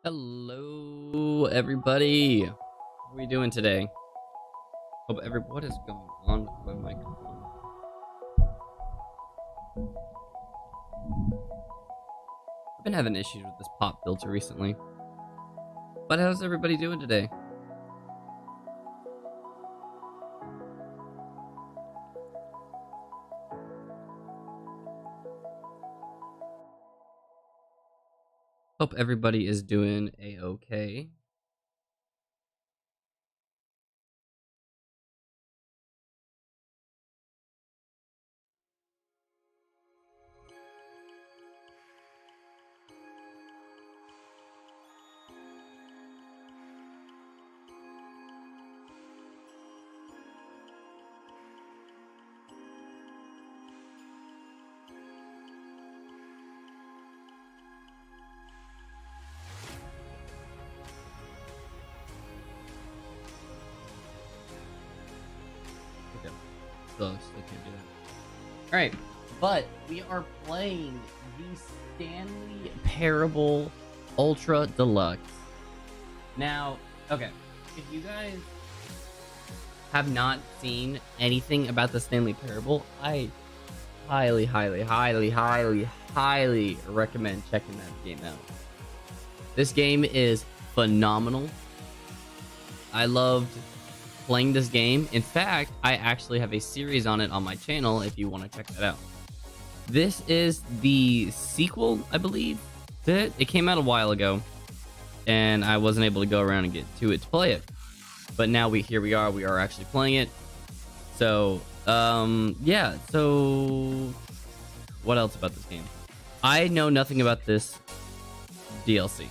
Hello, everybody. How are we doing today? What is going on with my microphone? I've been having issues with this pop filter recently. But how's everybody doing today? Hope everybody is doing a-okay. Okay. Still can't do that. Alright, but we are playing the Stanley Parable Ultra Deluxe. Now, okay, if you guys have not seen anything about the Stanley Parable, I highly recommend checking that game out. This game is phenomenal. I loved playing this game. In fact, I actually have a series on it on my channel if you want to check that out. This is the sequel, I believe, to it. It came out a while ago, and I wasn't able to go around and get to it to play it. But now here we are actually playing it. So, yeah, so what else about this game? I know nothing about this DLC.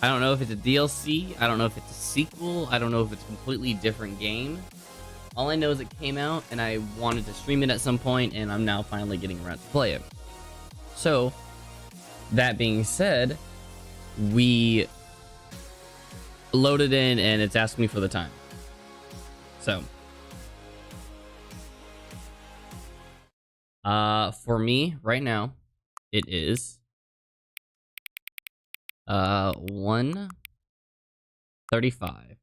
I don't know if it's a DLC. I don't know if it's a sequel. I don't know if it's a completely different game. All I know is it came out and I wanted to stream it at some point, and I'm now finally getting around to play it. So, that being said, we loaded in and it's asking me for the time. So, for me right now, it is 1:35.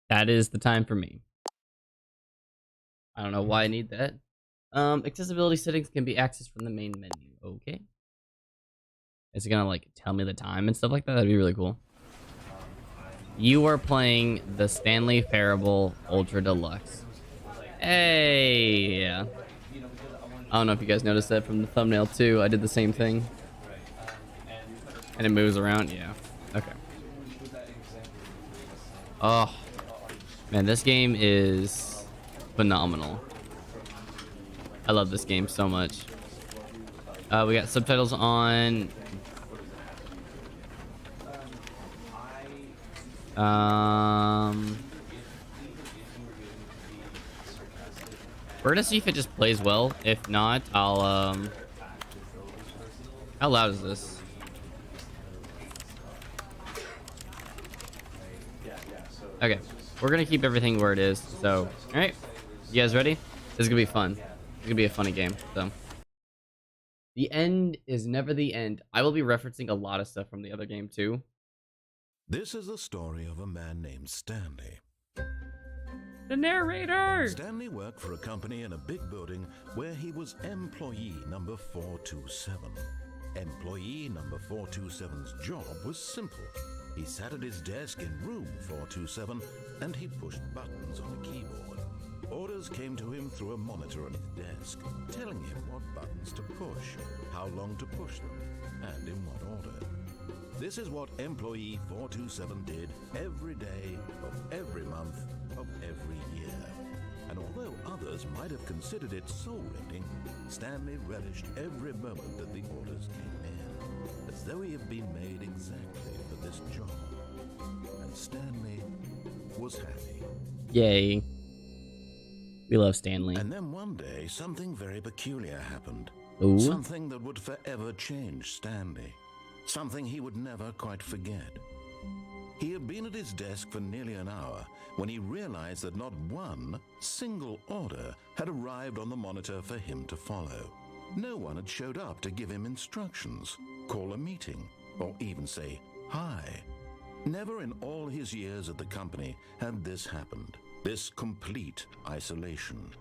That is the time for me. I don't know why I need that. Accessibility settings can be accessed from the main menu. Okay. Is it gonna like tell me the time and stuff like that? That'd be really cool. You are playing the Stanley Parable Ultra Deluxe. Hey, yeah. I don't know if you guys noticed that from the thumbnail too. I did the same thing. And it moves around. Yeah. Okay. Oh, man, this game is phenomenal. I love this game so much. We got subtitles on. We're gonna see if it just plays well. If not, I'll how loud is this? Okay, we're gonna keep everything where it is. So, all right, you guys ready? This is gonna be fun. It's gonna be a funny game. So, the end is never the end. I will be referencing a lot of stuff from the other game too. This is the story of a man named Stanley. The narrator! Stanley worked for a company in a big building where he was employee number 427. Employee number 427's job was simple. He sat at his desk in room 427 and he pushed buttons on a keyboard. Orders came to him through a monitor on his desk, telling him what buttons to push, how long to push them, and in what order. This is what employee 427 did every day of every month of every year. And although others might have considered it soul-rending, Stanley relished every moment that the orders came in, as though he had been made exactly for this job. And Stanley was happy. Yay. We love Stanley. And then one day, something very peculiar happened. Ooh. Something that would forever change Stanley. Something he would never quite forget. He had been at his desk for nearly an hour when he realized that not one single order had arrived on the monitor for him to follow. No one had showed up to give him instructions, call a meeting, or even say hi. Never in all his years at the company had this happened, this complete isolation.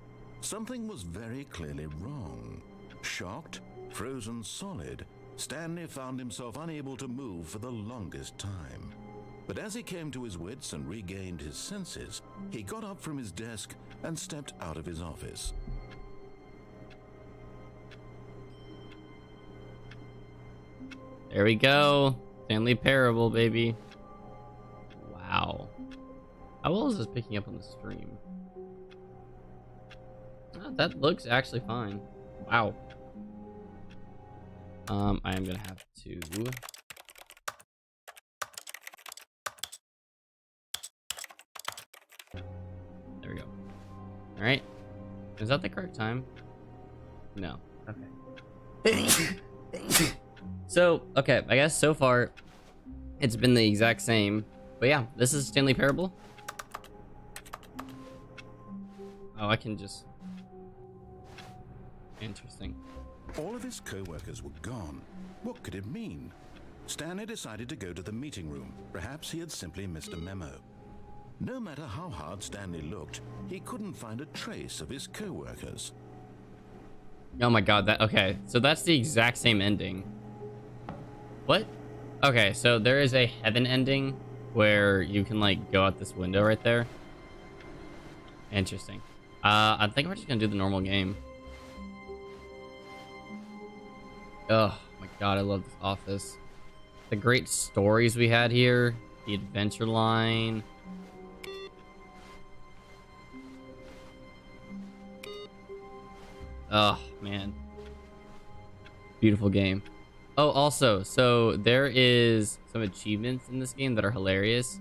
Something was very clearly wrong. Shocked, frozen solid, Stanley found himself unable to move for the longest time. But as he came to his wits and regained his senses, he got up from his desk and stepped out of his office. There we go. Stanley Parable, baby. Wow. How well is this picking up on the stream? Oh, that looks actually fine. Wow. I am gonna have to. There we go. All right. Is that the correct time? No. Okay. So, okay, I guess so far it's been the exact same. But yeah, this is Stanley Parable. Oh, I can just... Interesting. All of his co-workers were gone. What could it mean? Stanley decided to go to the meeting room. Perhaps he had simply missed a memo. No matter how hard Stanley looked, he couldn't find a trace of his co-workers. Oh my god, that... Okay, so that's the exact same ending. What? Okay, so there is a heaven ending where you can, like, go out this window right there. Interesting. I think we're just gonna do the normal game. Oh my god, I love this office. The great stories we had here. The adventure line. Oh, man. Beautiful game. Oh, also, so there is some achievements in this game that are hilarious.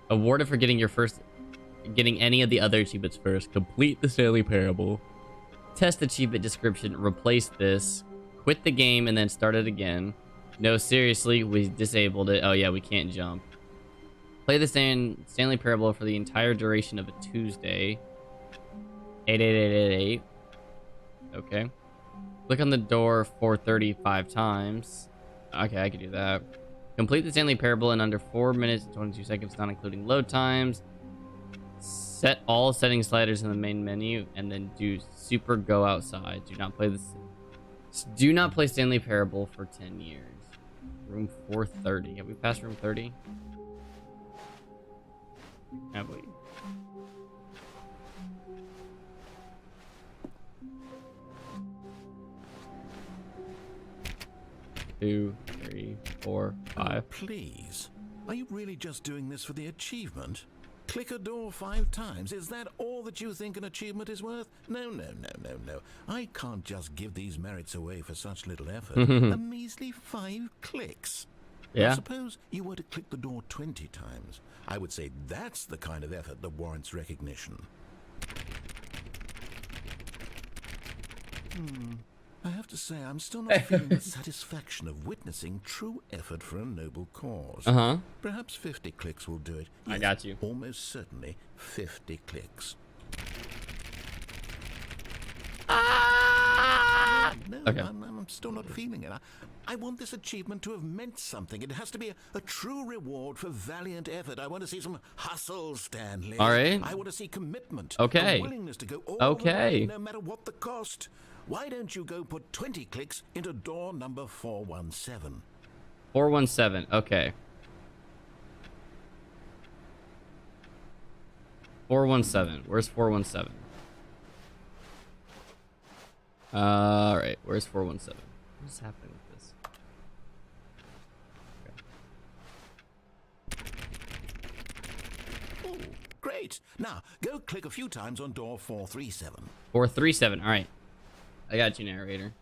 Awarded for getting any of the other achievements first. Complete the Stanley Parable. Test achievement description. Replace this. Quit the game and then start it again. No, seriously, we disabled it. Oh yeah, we can't jump. Play the Stanley Parable for the entire duration of a Tuesday. 88888. Okay. Click on the door 435 times. Okay, I can do that. Complete the Stanley Parable in under 4 minutes and 22 seconds, not including load times. Set all setting sliders in the main menu, and then do super go outside. Do not play this. Do not play Stanley Parable for 10 years. Room 430. Have we passed room 30? Have we? 2, 3, 4, 5. Please, are you really just doing this for the achievement? Click a door 5 times. Is that all that you think an achievement is worth? No, no, no, no, no. I can't just give these merits away for such little effort. A measly 5 clicks. Yeah. Now, suppose you were to click the door 20 times. I would say that's the kind of effort that warrants recognition. I have to say, I'm still not feeling the satisfaction of witnessing true effort for a noble cause. Perhaps 50 clicks will do it. I got you. Almost certainly 50 clicks. No, Okay. I'm still not feeling it. I want this achievement to have meant something. It has to be a true reward for valiant effort. I want to see some hustle, Stanley. All right. I want to see commitment. Okay. A willingness to go all the Okay. way, no matter what the cost. Why don't you go put 20 clicks into door number 417? 417. Okay. 417. Where's 417? All right. Where's 417? What's happening with this? Oh, great. Now, go click a few times on door 437. 437. All right. I got you, narrator.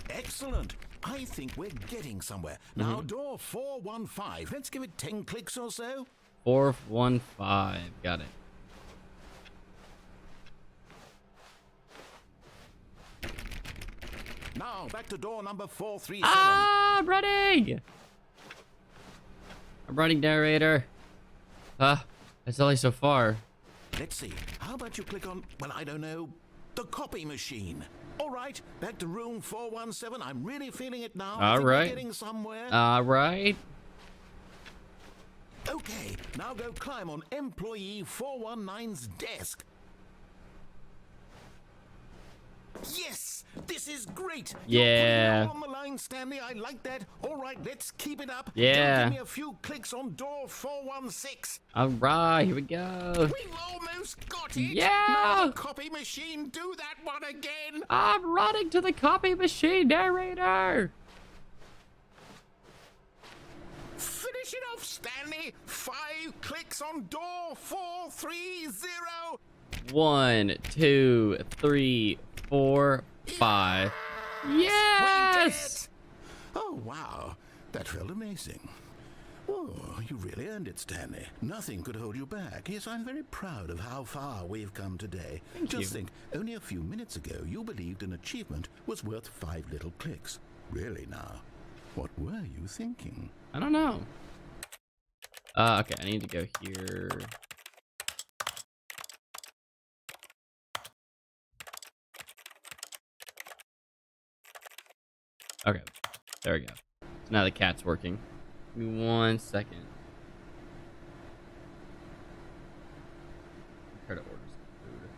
Excellent. I think we're getting somewhere. Now, door 415. Let's give it 10 clicks or so. 415. Got it. Now, back to door number 437. Ah, I'm running. I'm running, narrator. It's only so far. let's see. How about you click on, well, I don't know, the copy machine. All right, back to room 417. I'm really feeling it now. I think we're getting somewhere. All right. Okay, now go climb on employee 419's desk. Yes, this is great. Yeah. You're putting it all on the line, Stanley. I like that. All right, let's keep it up. Yeah. Give me a few clicks on door 416. All right, here we go. We've almost got it. Yeah. Now the copy machine, do that one again. I'm running to the copy machine, narrator. Finish it off, Stanley. 5 clicks on door 430. 1, 2, 3, 4, 5. Yes! Oh, wow. That felt amazing. Oh, you really earned it, Stanley. Nothing could hold you back. Yes, I'm very proud of how far we've come today. Just think, only a few minutes ago, you believed an achievement was worth 5 little clicks. Really now, what were you thinking? I don't know. Okay, I need to go here. Okay, there we go. So now the cat's working. Give me 1 second. Try to order some food.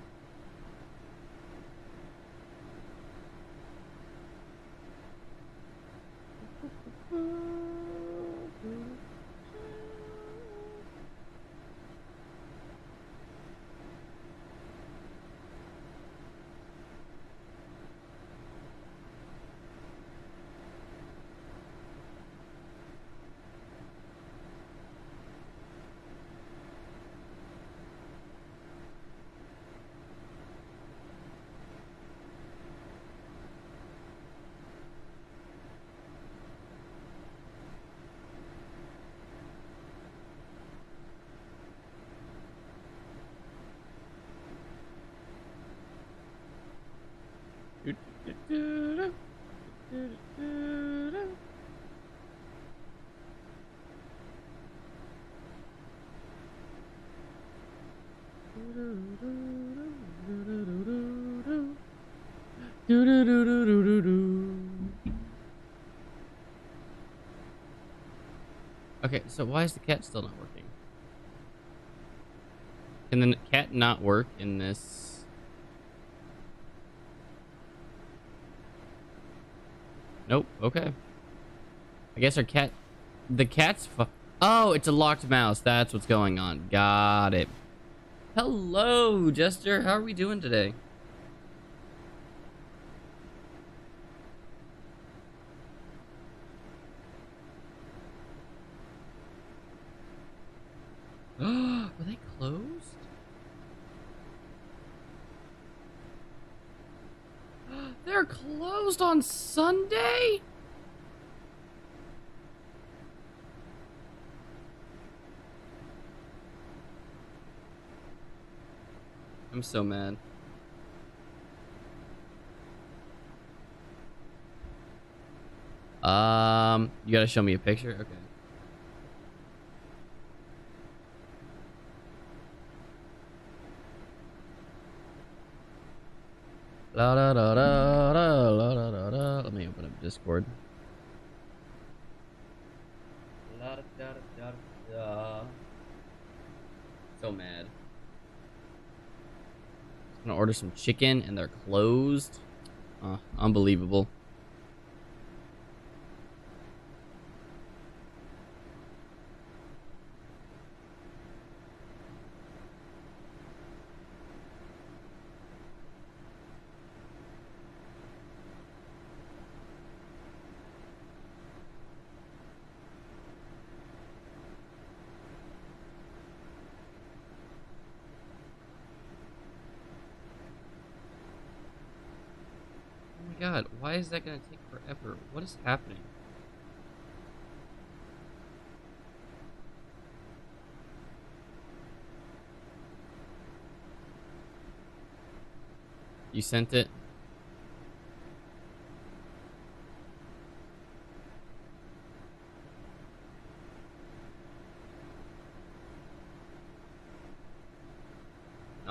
Okay, so why is the cat still not working? Can the cat not work in this? Nope. Okay. I guess our cat... The cat's... Oh, it's a locked mouse. That's what's going on. Got it. Hello, Jester. How are we doing today? Were they closed? They're closed on Sunday? I'm so mad. You gotta show me a picture? Okay. La da da da da la da da da. Let me open up Discord. La da da da da. So mad. I'm gonna order some chicken and they're closed. Unbelievable. God, why is that gonna take forever? What is happening? You sent it?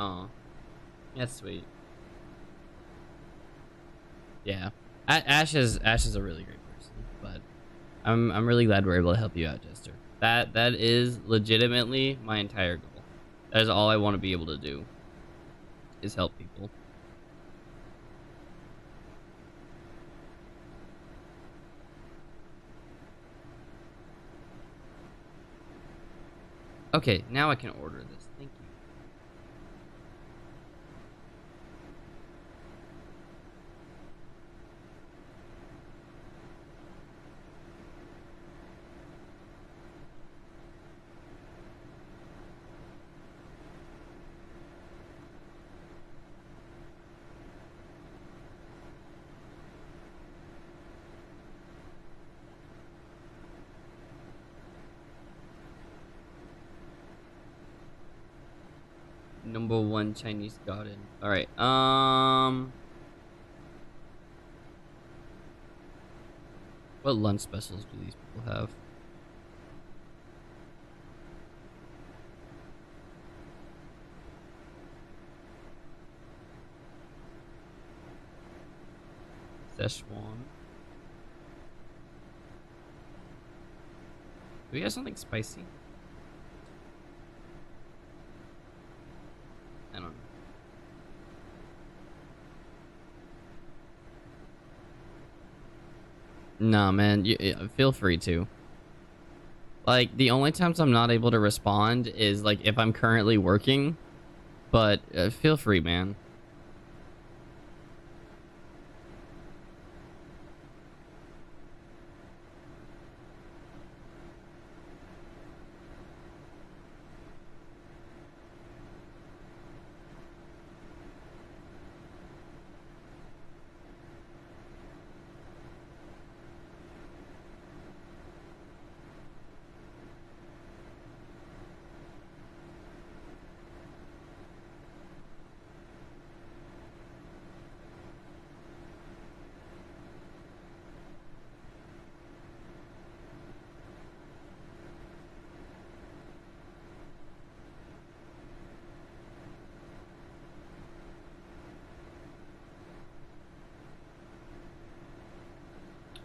Oh, that's sweet. Yeah, Ash is a really great person, but I'm really glad we're able to help you out, Jester. That is legitimately my entire goal. That is all I want to be able to do, is help people. Okay, now I can order this. Thank you. Number 1 Chinese garden. All right. What lunch specials do these people have? Szechuan. Do we have something spicy? I don't know. Nah, man. Feel free to. Like, the only times I'm not able to respond is, like, if I'm currently working. But, feel free, man.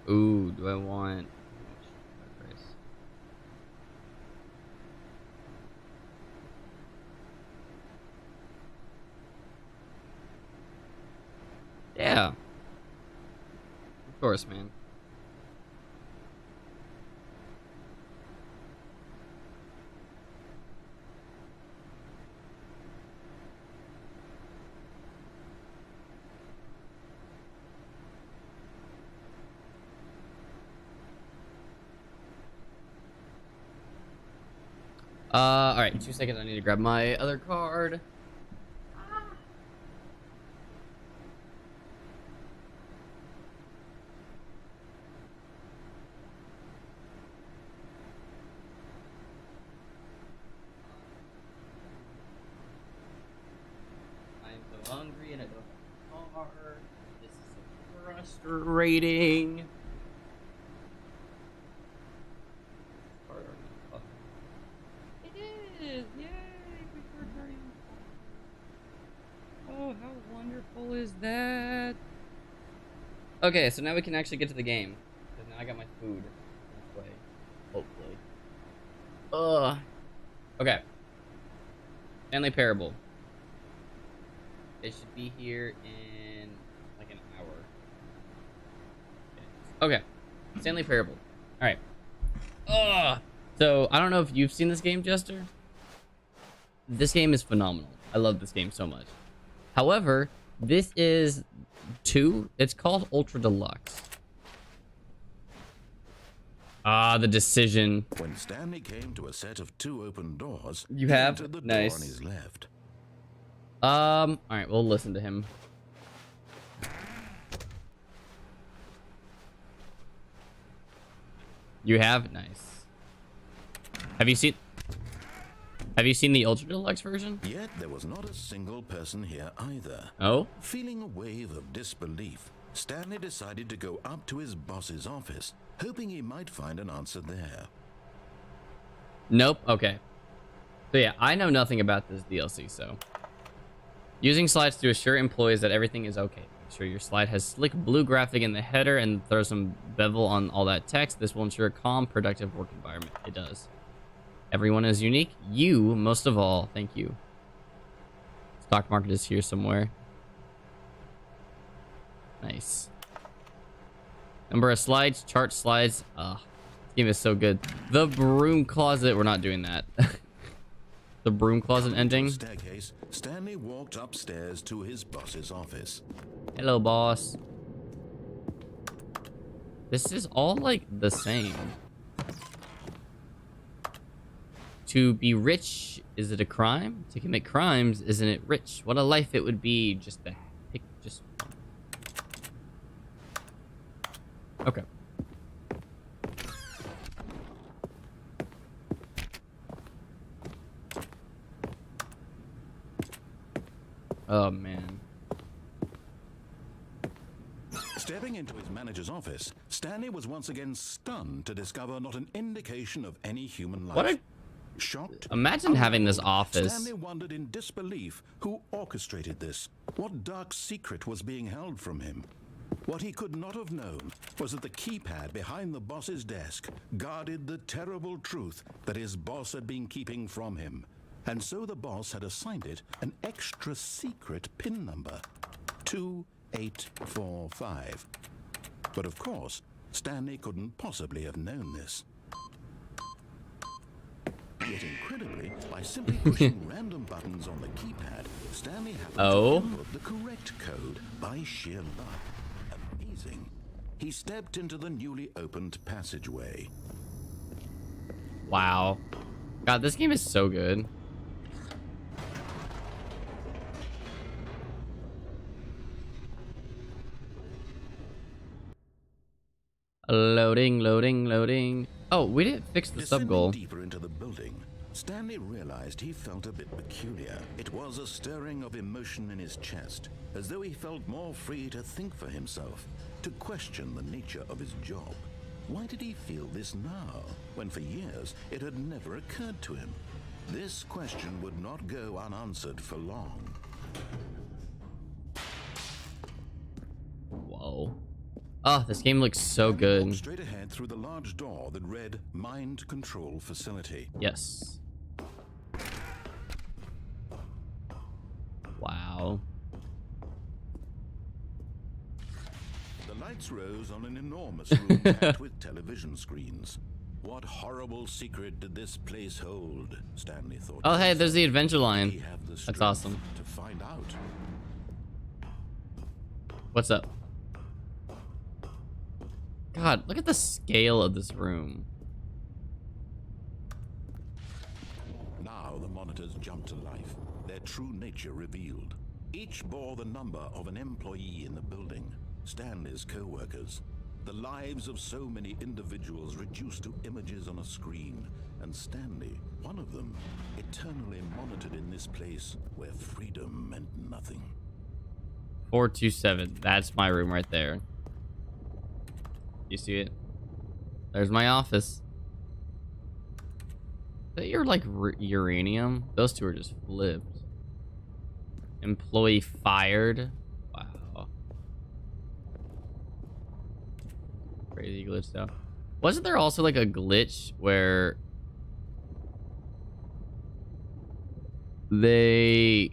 Ooh, do I want... Yeah. Of course, man. All right, 2 seconds. I need to grab my other card. I'm so hungry and I don't have a car. This is so frustrating. It is! Yay! Oh, how wonderful is that? Okay, so now we can actually get to the game. Because now I got my food this way. Hopefully. Ugh. Okay. Stanley Parable. It should be here in like an hour. Okay. Stanley Parable. Alright. Ugh. So, I don't know if you've seen this game, Jester. This game is phenomenal. I love this game so much. However, this is 2. It's called Ultra Deluxe. Ah, the decision. When Stanley came to a set of 2 open doors, You he have? entered the Nice. door on his left. All right, we'll listen to him. You have? Nice. Have you seen the Ultra Deluxe version? Yet there was not a single person here either. Oh? Feeling a wave of disbelief, Stanley decided to go up to his boss's office, hoping he might find an answer there. Nope. Okay. So yeah, I know nothing about this DLC, so Using slides to assure employees that everything is okay. Make sure your slide has slick blue graphic in the header and throw some bevel on all that text. This will ensure a calm, productive work environment. It does. Everyone is unique. You, most of all. Thank you. Stock market is here somewhere. Nice. Number of slides, chart slides. This game is so good. The broom closet. We're not doing that. The broom closet ending. Staircase, Stanley walked upstairs to his boss's office. Hello, boss. This is all like the same. To be rich, is it a crime? To commit crimes, isn't it rich? What a life it would be just to pick just one. Okay. Oh, man. Stepping into his manager's office, Stanley was once again stunned to discover not an indication of any human life. What a... Shocked. Imagine having this office. Stanley wondered in disbelief who orchestrated this. What dark secret was being held from him? What he could not have known was that the keypad behind the boss's desk guarded the terrible truth that his boss had been keeping from him. And so the boss had assigned it an extra secret PIN number, 2845. But of course, Stanley couldn't possibly have known this. Yet incredibly, by simply pushing random buttons on the keypad, Stanley happened to input the correct code by sheer luck. Amazing. He stepped into the newly opened passageway. Wow. God, this game is so good. Loading, loading, loading. Oh, we didn't fix the sub goal. Deeper into the building, Stanley realized he felt a bit peculiar. It was a stirring of emotion in his chest, as though he felt more free to think for himself, to question the nature of his job. Why did he feel this now, when for years it had never occurred to him? This question would not go unanswered for long. Whoa. Oh, this game looks so good. Walked straight ahead through the large door that read Mind Control Facility. Yes. Wow. The lights rose on an enormous room packed with television screens. What horrible secret did this place hold? Stanley thought. Oh, hey, there's the adventure line. He have the That's strength awesome. to find out. What's up? God, look at the scale of this room. Now the monitors jumped to life, their true nature revealed. Each bore the number of an employee in the building, Stanley's co-workers. The lives of so many individuals reduced to images on a screen, and Stanley, one of them, eternally monitored in this place where freedom meant nothing. 427. That's my room right there. You see it? There's my office. Is that your like uranium? Those two are just flipped. Employee fired. Wow. Crazy glitch though. Wasn't there also like a glitch where there's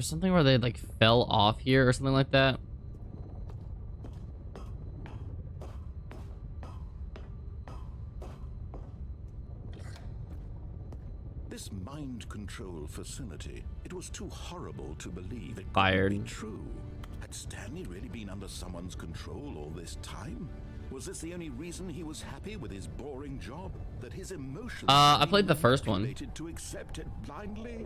something where they like fell off here or something like that? This mind control facility, it was too horrible to believe it Fired. couldn't be true. Had Stanley really been under someone's control all this time? Was this the only reason he was happy with his boring job? That his emotions I played the first one. manipulated to accept it blindly?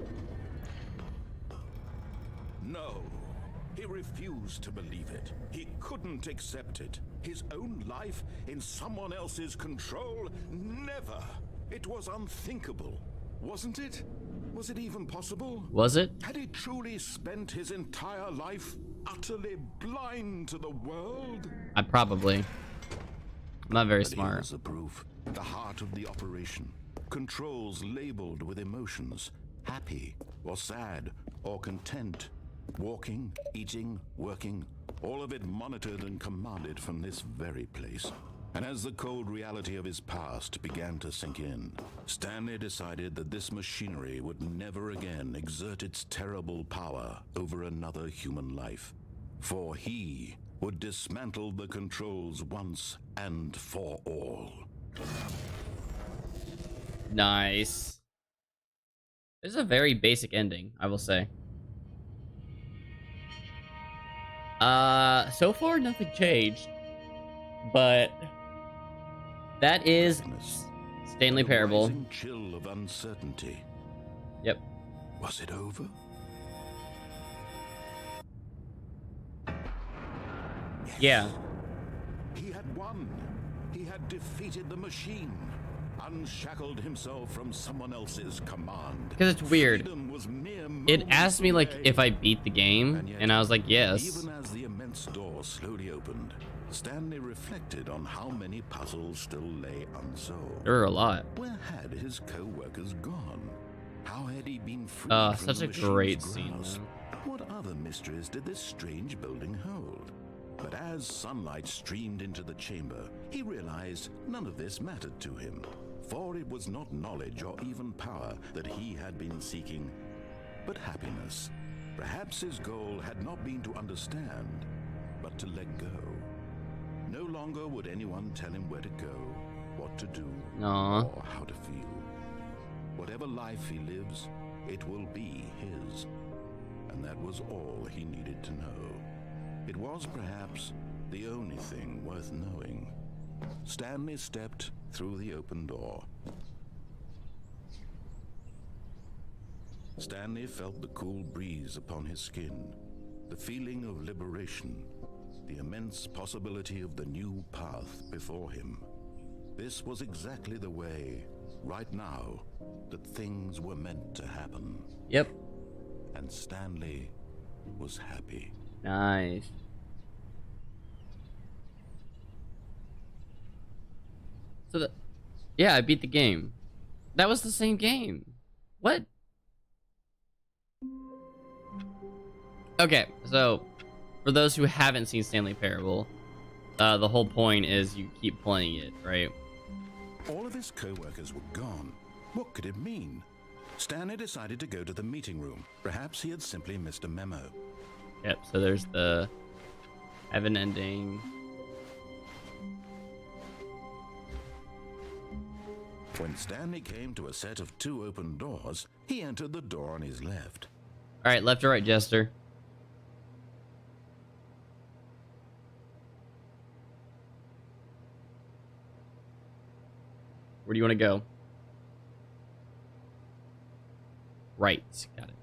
No. He refused to believe it. He couldn't accept it. His own life in someone else's control? Never. It was unthinkable. Wasn't it? Was it even possible? Was it? Had he truly spent his entire life utterly blind to the world? I probably. I'm not very But smart. here's the proof. The heart of the operation. Controls labeled with emotions. Happy or sad or content. Walking, eating, working, all of it monitored and commanded from this very place. And as the cold reality of his past began to sink in, Stanley decided that this machinery would never again exert its terrible power over another human life. For he would dismantle the controls once and for all. Nice. This is a very basic ending, I will say. So far nothing changed, but that is Stanley Parable. Rising chill of uncertainty. Yep. Was it over? Yeah. He had won. He had defeated the machine. Unshackled himself from someone else's command. Because it's weird. It asked me like if I beat the game, and I was like, yes. Even as the immense door slowly opened, Stanley reflected on how many puzzles still lay unsolved. There are a lot. Where had his co-workers gone? How had he been freed from Such the a great machine's scene, grasp? though. What other mysteries did this strange building hold? But as sunlight streamed into the chamber, he realized none of this mattered to him. For it was not knowledge or even power that he had been seeking, but happiness. Perhaps his goal had not been to understand, but to let go. No longer would anyone tell him where to go, what to do, Aww. or how to feel. Whatever life he lives, it will be his. And that was all he needed to know. It was perhaps the only thing worth knowing. Stanley stepped through the open door. Stanley felt the cool breeze upon his skin, the feeling of liberation, the immense possibility of the new path before him. This was exactly the way, right now, that things were meant to happen. Yep. And Stanley was happy. Nice. So yeah, I beat the game. That was the same game. What? Okay, so for those who haven't seen Stanley Parable, the whole point is you keep playing it, right? All of his co-workers were gone. What could it mean? Stanley decided to go to the meeting room. Perhaps he had simply missed a memo. Yep, so there's the heaven ending. When Stanley came to a set of 2 open doors, he entered the door on his left. All right, left or right, Jester? Where do you want to go? Right, got it.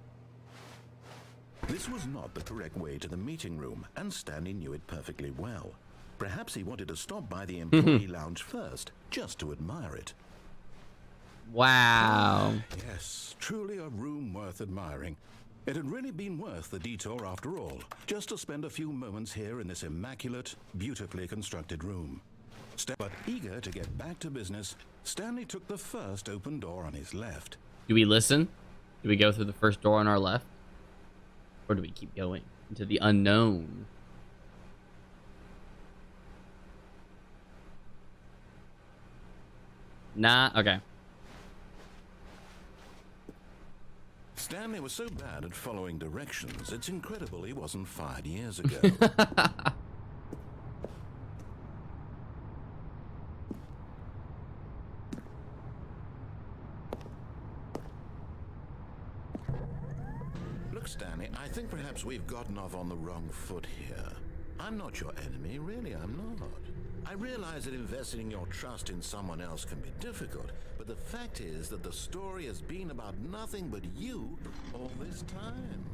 This was not the correct way to the meeting room, and Stanley knew it perfectly well. Perhaps he wanted to stop by the employee lounge first, just to admire it. Wow. Yes, truly a room worth admiring. It had really been worth the detour after all, just to spend a few moments here in this immaculate, beautifully constructed room. But eager to get back to business, Stanley took the first open door on his left. Do we listen? Do we go through the first door on our left? Or do we keep going into the unknown? Nah, okay. Stanley was so bad at following directions, it's incredible he wasn't fired years ago. Look, Stanley, I think perhaps we've gotten off on the wrong foot here. I'm not your enemy, really, I'm not. I realize that investing your trust in someone else can be difficult, but the fact is that the story has been about nothing but you all this time.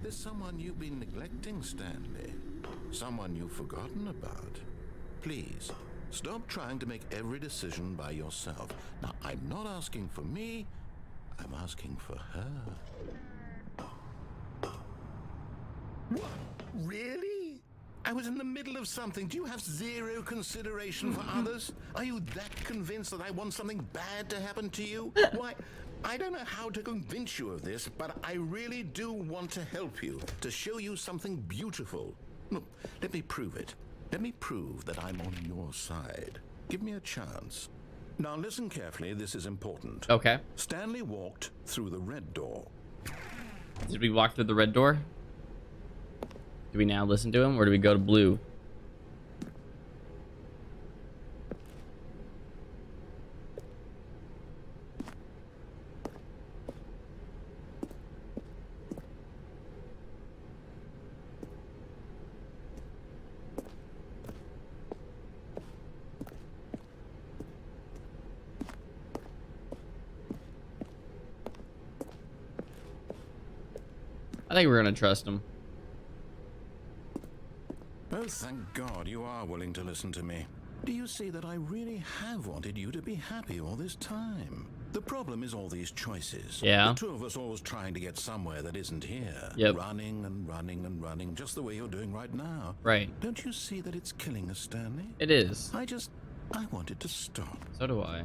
There's someone you've been neglecting, Stanley. Someone you've forgotten about. Please, stop trying to make every decision by yourself. Now, I'm not asking for me, I'm asking for her. What? Really? I was in the middle of something. Do you have zero consideration for others? Are you that convinced that I want something bad to happen to you? Why, I don't know how to convince you of this, but I really do want to help you, to show you something beautiful. Look, let me prove it. Let me prove that I'm on your side. Give me a chance. Now listen carefully, this is important. Okay. Stanley walked through the red door. Did we walk through the red door? Do we now listen to him, or do we go to blue? I think we're gonna trust him. Oh, thank God you are willing to listen to me. Do you see that I really have wanted you to be happy all this time? The problem is all these choices. Yeah. The two of us always trying to get somewhere that isn't here. Yep. Running and running and running, just the way you're doing right now. Right. Don't you see that it's killing us, Stanley? It is. I wanted to stop. So do I.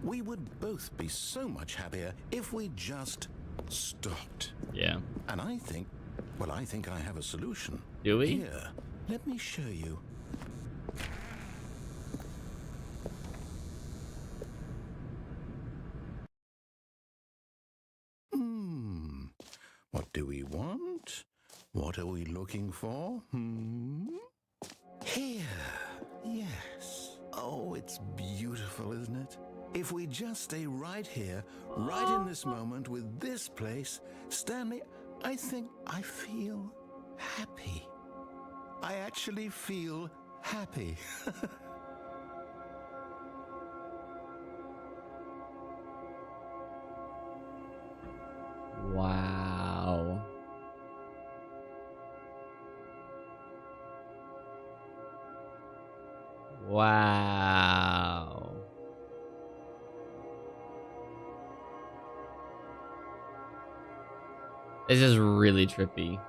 We would both be so much happier if we just stopped. Yeah. And I think I have a solution. Do we? Here, let me show you. What do we want? What are we looking for? Here. Yes. Oh, it's beautiful, isn't it? If we just stay right here, right in this moment with this place, Stanley, I think I feel happy. I actually feel happy. Wow. Wow. This is really trippy.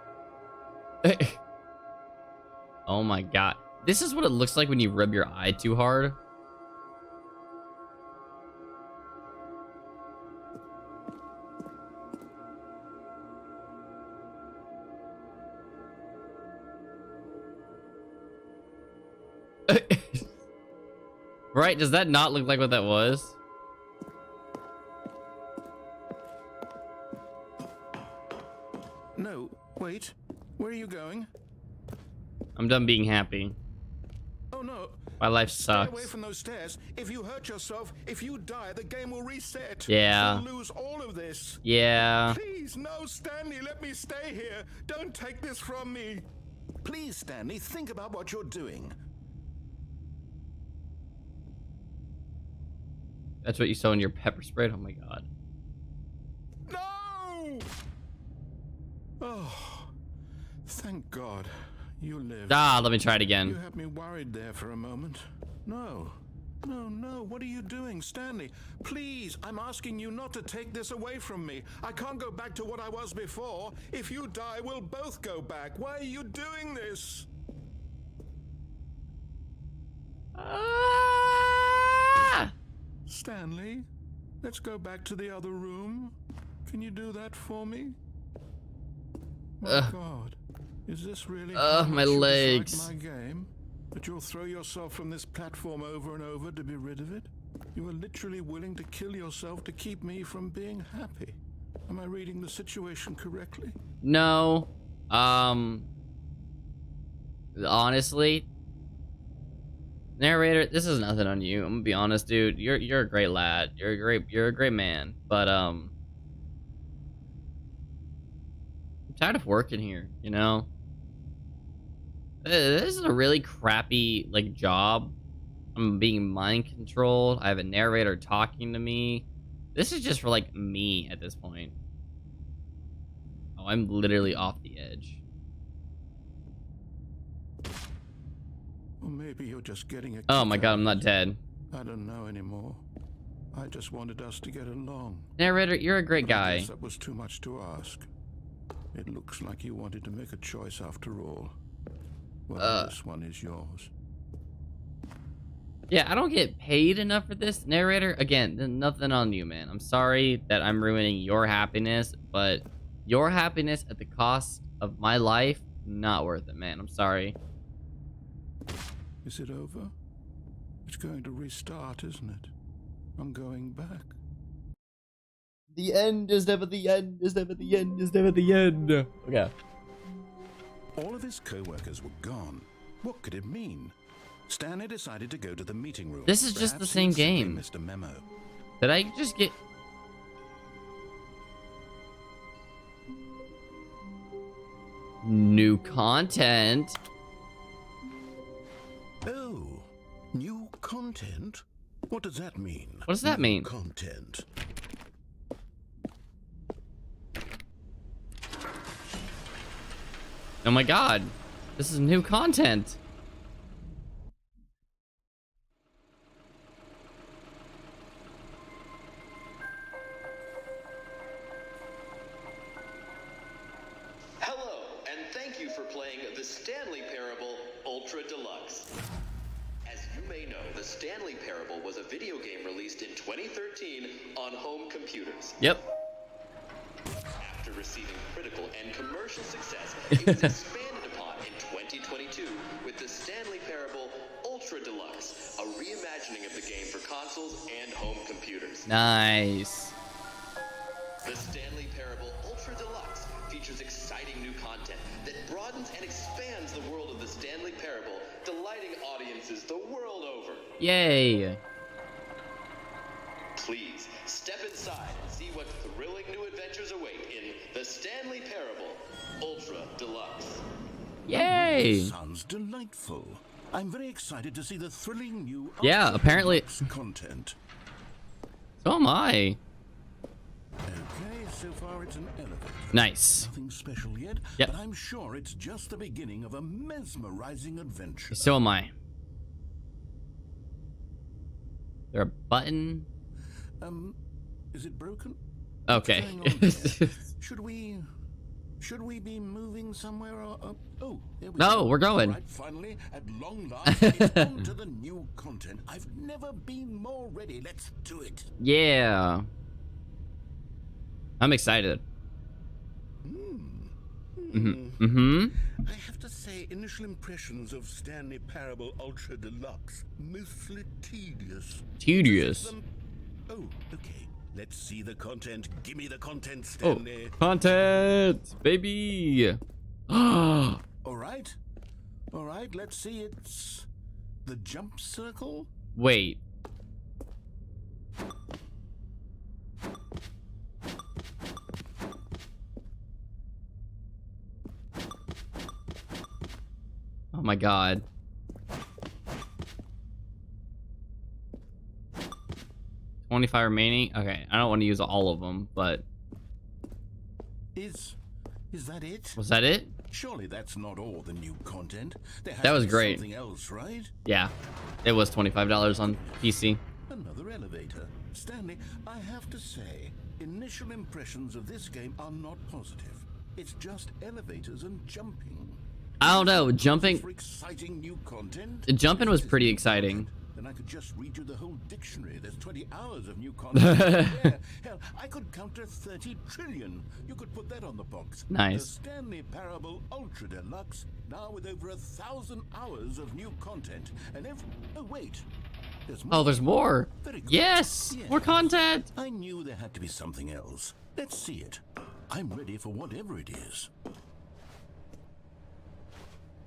Oh my god. This is what it looks like when you rub your eye too hard. Right? Does that not look like what that was? No, wait. Where are you going? I'm done being happy. Oh no. My life Stay away sucks. from those stairs. If you hurt yourself, if you die, the game will reset. Yeah. You'll lose all of this. Yeah. Please, no, Stanley, let me stay here. Don't take this from me. Please, Stanley, think about what you're doing. That's what you saw in your pepper spray? Oh my god. No! Oh, thank God you lived. Ah, let me try it You again. had me worried there for a moment. No. No, no, what are you doing, Stanley? Please, I'm asking you not to take this away from me. I can't go back to what I was before. If you die, we'll both go back. Why are you doing this? Ah! Stanley, let's go back to the other room. Can you do that for me? My God, is this really how my much you legs. dislike my game? That you'll throw yourself from this platform over and over to be rid of it? You are literally willing to kill yourself to keep me from being happy. Am I reading the situation correctly? No. Honestly, narrator, this is nothing on you. I'm gonna be honest, dude. You're a great lad. You're a great man. But I'm tired of working here, you know? This is a really crappy, like, job. I'm being mind controlled. I have a narrator talking to me. This is just for, like, me at this point. Oh, I'm literally off the edge. Or maybe you're just getting a Oh my kick god, out I'm of not it. dead. I don't know anymore. I just wanted us to get along. Narrator, you're a great But I guy. guess that was too much to ask. It looks like you wanted to make a choice after all. Well, this one is yours. Yeah, I don't get paid enough for this, narrator. Again, nothing on you, man. I'm sorry that I'm ruining your happiness, but your happiness at the cost of my life, not worth it, man. I'm sorry. Is it over? It's going to restart, isn't it? I'm going back. The end is never the end, is never the end, is never the end. Okay. All of his co-workers were gone. What could it mean? Stanley decided to go to the meeting room. This is just the same game. Missed a memo. Did I just get... new content? Oh, new content? What does that mean? What does that mean? Content. Oh my god. This is new content. Hello, and thank you for playing the Stanley Parable Ultra Deluxe. As you may know, the Stanley Parable was a video game released in 2013 on home computers. Yep. After receiving critical and commercial success, it was expanded upon in 2022 with the Stanley Parable Ultra Deluxe, a reimagining of the game for consoles and home computers. Nice. The Stanley Parable Ultra Deluxe features exciting new content that broadens and expands the world of the Stanley Parable, delighting audiences the world over. Yay. Please step inside and see what thrilling new adventures await in the Stanley Parable Ultra Deluxe. Yay. Sounds delightful. I'm very excited to see the thrilling new Yeah, Ultra apparently- Deluxe content. So am I. Okay, so far it's an elevator. Nice. Nothing special yet, Yep. but I'm sure it's just the beginning of a mesmerizing adventure. So am I. There a button? Is it broken? Okay. What's going on here? Should we be moving somewhere? Or, oh, there we go. No, we're going. All right, finally, at long last, it's on to the new content. I've never been more ready. Let's do it. Yeah. I'm excited. I have to say, initial impressions of Stanley Parable Ultra Deluxe, mostly tedious. Tedious. Oh, okay. Let's see the content. Give me the content, Oh, Stanley. content, baby. All right. All right, let's see. It's the jump circle. Wait. Oh my god. $25 remaining. Okay, I don't want to use all of them, but Is that it? was that it? Surely that's not all the new content. There has That to was be great. Something else, right? Yeah, it was $25 on PC. Another elevator. Stanley, I have to say, initial impressions of this game are not positive. It's just elevators and jumping. I don't know. Jumping For exciting new content. was pretty exciting. Then I could just read you the whole dictionary. There's 20 hours of new content. Yeah. Hell, I could counter 30 trillion. You could put that on the box. Nice. The Stanley Parable Ultra Deluxe, now with over 1,000 hours of new content. And oh wait, there's more. Oh, there's more. Very good. Yes, more content. I knew there had to be something else. Let's see it. I'm ready for whatever it is.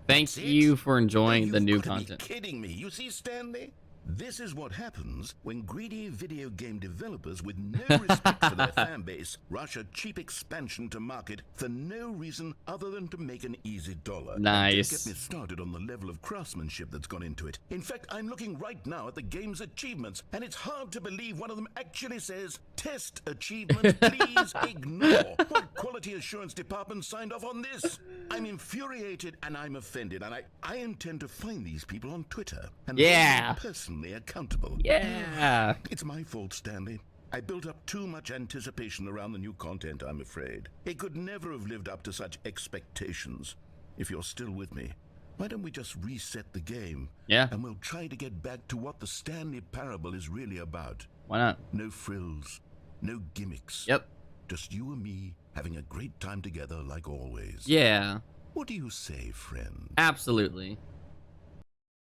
Thank That's it? you for enjoying the You've new gotta be content. kidding me. You see, Stanley? This is what happens when greedy video game developers with no respect for their fan base rush a cheap expansion to market for no reason other than to make an easy dollar. Nice. And don't get me started on the level of craftsmanship that's gone into it. In fact, I'm looking right now at the game's achievements, and it's hard to believe one of them actually says, "Test achievement, please ignore." What quality assurance department signed off on this? I'm infuriated and I'm offended, and I intend to find these people on Twitter and Yeah. hold them personally accountable. Yeah. It's my fault, Stanley. I built up too much anticipation around the new content, I'm afraid. It could never have lived up to such expectations. If you're still with me, Why don't we just reset the game? Yeah. And we'll try to get back to what the Stanley Parable is really about. Why not? No frills, no gimmicks. Yep. Just you and me having a great time together like always. Yeah. What do you say, friend? Absolutely.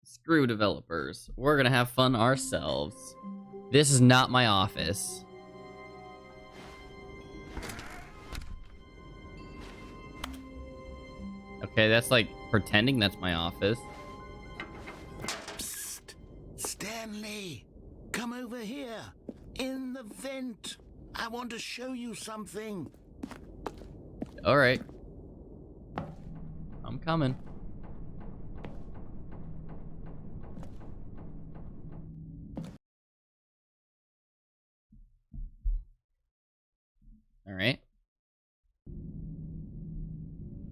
Screw developers. We're gonna have fun ourselves. This is not my office. Okay, that's like pretending that's my office. Psst. Stanley, come over here. In the vent. I want to show you something. All right. I'm coming. All right.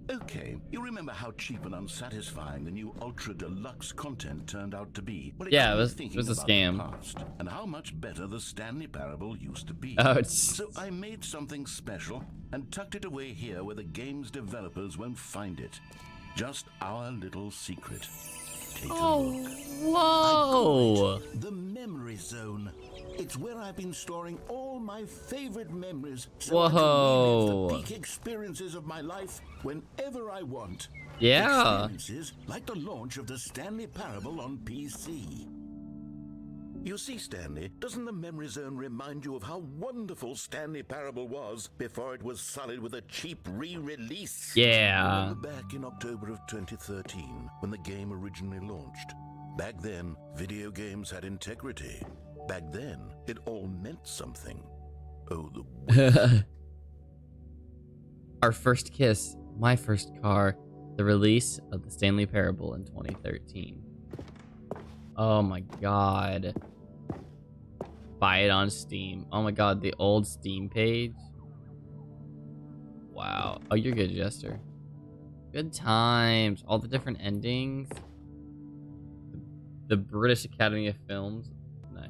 Okay, you remember how cheap and unsatisfying the new Ultra Deluxe content turned out to be? Well, Yeah, got it me was thinking a about the scam. past and how much better the Stanley Parable used to be. Oh, it's So I made something special and tucked it away here where the game's developers won't find it. Just our little secret. Take a look. Whoa! The Memory Zone. It's where I've been storing all my favorite memories so I can Whoa. relive the peak experiences of my life whenever I want. Yeah. Experiences like the launch of the Stanley Parable on PC. You see, Stanley, doesn't the Memory Zone remind you of how wonderful Stanley Parable was before it was sullied with a cheap re-release? Yeah. Remember back in October of 2013, when the game originally launched? Back then, video games had integrity. Back then, it all meant something. Oh, the Our first kiss, my first car, the release of the Stanley Parable in 2013. Oh my god. Buy it on Steam. Oh my god, the old Steam page. Wow. Oh, you're good, Jester. Good times. All the different endings. The British Academy of Films. Nice.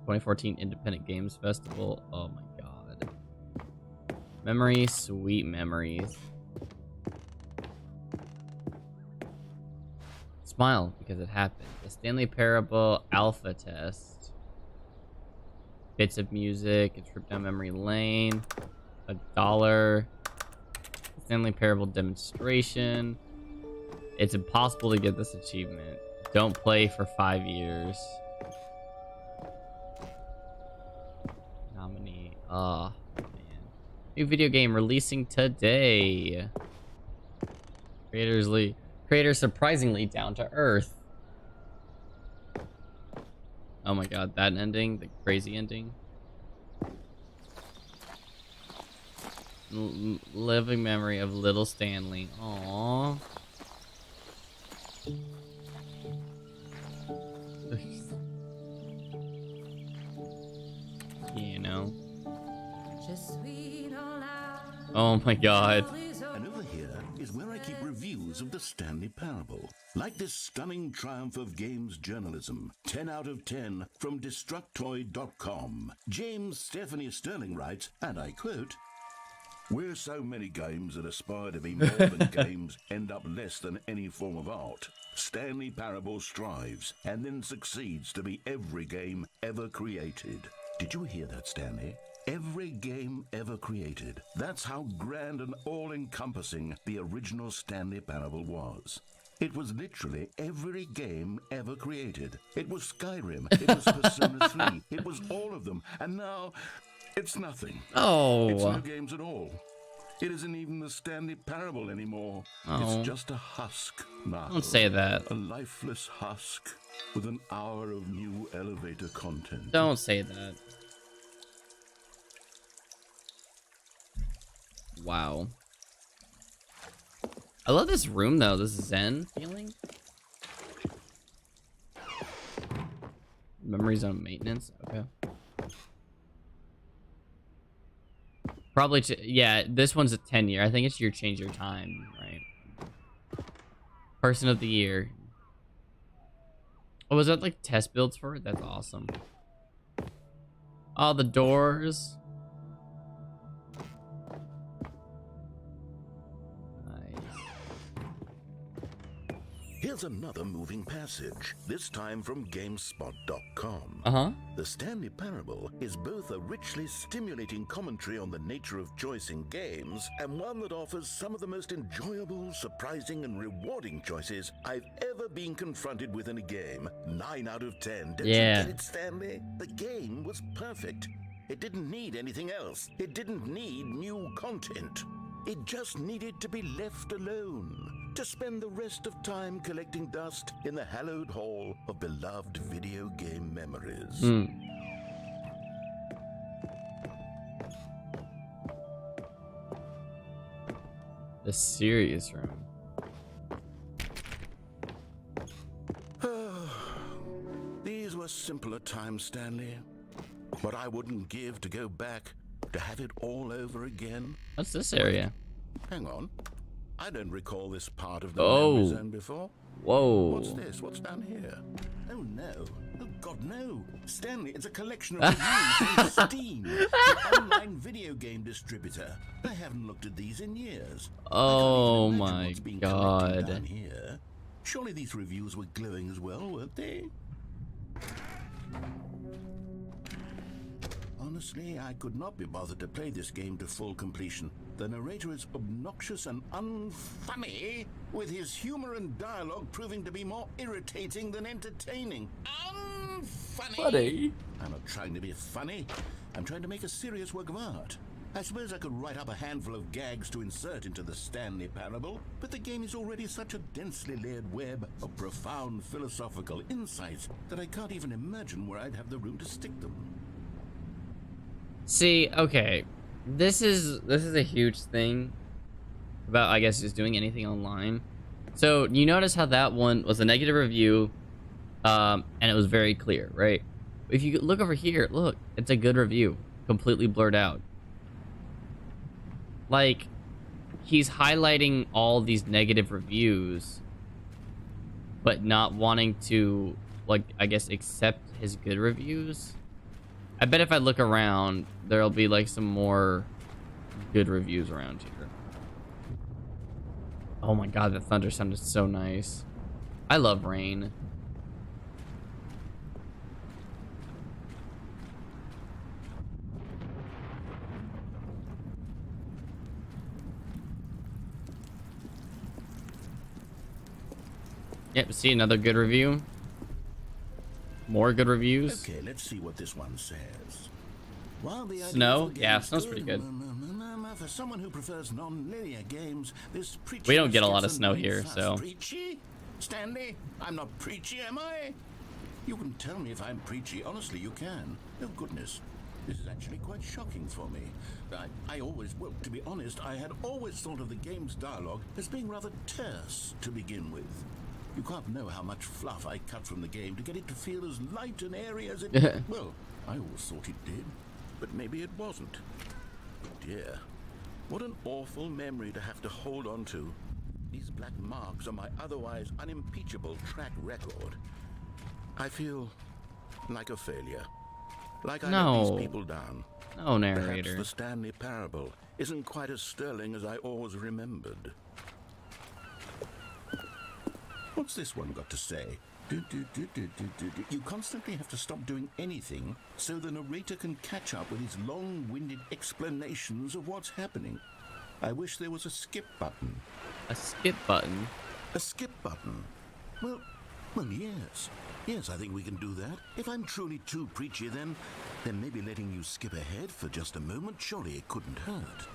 2014 Independent Games Festival. Oh my god. Memories, sweet memories. Smile because it happened. The Stanley Parable alpha test. Bits of music. A trip down memory lane. $1. Stanley Parable demonstration. It's impossible to get this achievement. Don't play for 5 years. Nominee. Oh, man. New video game releasing today. Creators surprisingly down to earth. Oh my god, that ending, the crazy ending. Living memory of little Stanley. Aww. You know. Oh my god. And over here is where I keep reviews of the Stanley Parable. Like this stunning triumph of games journalism. 10 out of 10 from Destructoid.com. James Stephanie Sterling writes, and I quote, "Where so many games that aspire to be more than games end up less than any form of art, Stanley Parable strives and then succeeds to be every game ever created." Did you hear that, Stanley? Every game ever created. That's how grand and all-encompassing the original Stanley Parable was. It was literally every game ever created. It was Skyrim. It was Persona 3. It was all of them. And now, it's nothing. Oh. It's no games at all. It isn't even the Stanley Parable anymore. Oh. It's just a husk now. Don't say that. A lifeless husk with an hour of new elevator content. Don't say that. Wow. I love this room though, this Zen feeling. Memories on maintenance, okay. Probably, yeah, this one's a 10-year. I think it's your change your time, right? Person of the year. Oh, was that like test builds for it? That's awesome. Oh, the doors. Nice. was another moving passage, this time from GameSpot.com. The Stanley Parable is both a richly stimulating commentary on the nature of choice in games and one that offers some of the most enjoyable, surprising, and rewarding choices I've ever been confronted with in a game. 9 out of 10. Don't you get it, Stanley? The game was perfect. It didn't need anything else. It didn't need new content. It just needed to be left alone, to spend the rest of time collecting dust in the hallowed hall of beloved video game memories. The serious room. These were simpler times, Stanley. What I wouldn't give to go back to have it all over again. What's this area? Hang on. I don't recall this part of the memory zone before. Whoa. What's this? What's down here? Oh, no. Oh, God, no. Stanley, it's a collection of reviews from Steam, the online video game distributor. I haven't looked at these in years. Oh, my God. Down here. Surely these reviews were glowing as well, weren't they? Honestly, I could not be bothered to play this game to full completion. The narrator is obnoxious and unfunny, with his humor and dialogue proving to be more irritating than entertaining. Unfunny! Funny? I'm not trying to be funny. I'm trying to make a serious work of art. I suppose I could write up a handful of gags to insert into the Stanley Parable, but the game is already such a densely layered web of profound philosophical insights that I can't even imagine where I'd have the room to stick them. See, okay, this is a huge thing about, I guess, just doing anything online. So you notice how that one was a negative review, and it was very clear, right? If you look over here, look, it's a good review, completely blurred out. Like, he's highlighting all these negative reviews, but not wanting to, like, I guess, accept his good reviews. I bet if I look around, there'll be like some more good reviews around here. Oh my God, the thunder sounded so nice. I love rain. Yep, see another good review. More good reviews. Okay, let's see what this one says. While the Snow? Yeah, snow's pretty good. For someone who prefers non-linear games, this preachy We don't get a lot of snow here, so. Preachy? Stanley, I'm not preachy, am I? You can tell me if I'm preachy. Honestly, you can. Oh, goodness. This is actually quite shocking for me. Well, to be honest, I had always thought of the game's dialogue as being rather terse to begin with. You can't know how much fluff I cut from the game to get it to feel as light and airy as it... Well, I always thought it did, but maybe it wasn't. Oh dear, what an awful memory to have to hold on to. These black marks on my otherwise unimpeachable track record. I feel like a failure. Like I let these people down. No, narrator. Perhaps the Stanley Parable isn't quite as sterling as I always remembered. What's this one got to say? You constantly have to stop doing anything so the narrator can catch up with his long-winded explanations of what's happening. I wish there was a skip button. A skip button? A skip button? Well, yes. Yes, I think we can do that. If I'm truly too preachy, then maybe letting you skip ahead for just a moment, surely it couldn't hurt.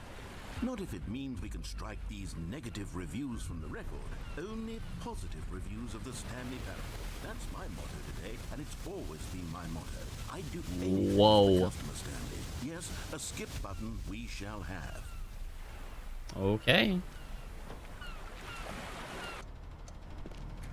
Not if it means we can strike these negative reviews from the record. Only positive reviews of the Stanley Parable. That's my motto today, and it's always been my motto. I do anything for the customer, Stanley. Yes, a skip button we shall have. Okay.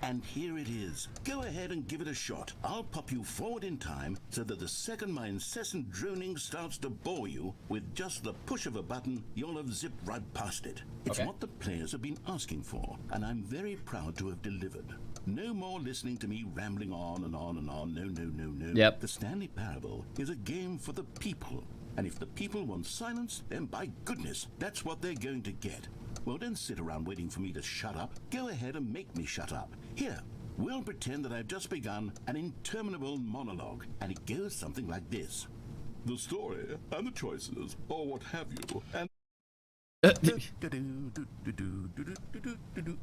And here it is. Go ahead and give it a shot. I'll pop you forward in time so that the second my incessant droning starts to bore you, with just the push of a button, you'll have zipped right past it. It's what the players have been asking for, and I'm very proud to have delivered. No more listening to me rambling on and on and on. No. Yep. The Stanley Parable is a game for the people. And if the people want silence, then by goodness, that's what they're going to get. Well, don't sit around waiting for me to shut up. Go ahead and make me shut up. Here, we'll pretend that I've just begun an interminable monologue, and it goes something like this. The story and the choices, or what have you, and...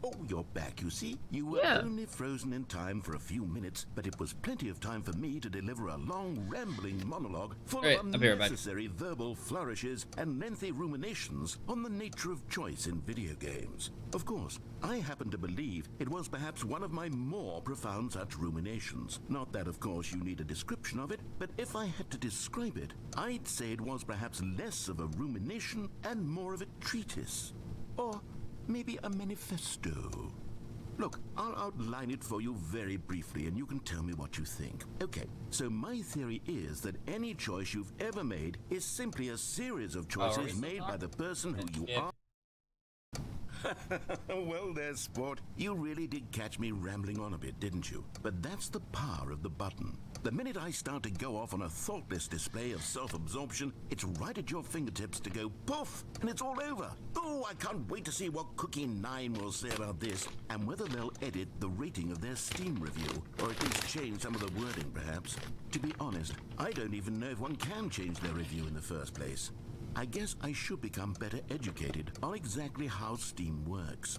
Oh, you're back, you see? You were only frozen in time for a few minutes, but it was plenty of time for me to deliver a long, rambling monologue full of unnecessary verbal flourishes and lengthy ruminations on the nature of choice in video games. Of course, I happen to believe it was perhaps one of my more profound such ruminations. Not that, of course, you need a description of it, but if I had to describe it, I'd say it was perhaps less of a rumination and more of a treatise. Or maybe a manifesto. Look, I'll outline it for you very briefly and you can tell me what you think. Okay, so my theory is that any choice you've ever made is simply a series of choices made by the person who you are. Well there, sport. You really did catch me rambling on a bit, didn't you? But that's the power of the button. The minute I start to go off on a thoughtless display of self-absorption, it's right at your fingertips to go poof, and it's all over. Oh, I can't wait to see what Cookie 9 will say about this, and whether they'll edit the rating of their Steam review, or at least change some of the wording, perhaps. To be honest, I don't even know if one can change their review in the first place. I guess I should become better educated on exactly how Steam works.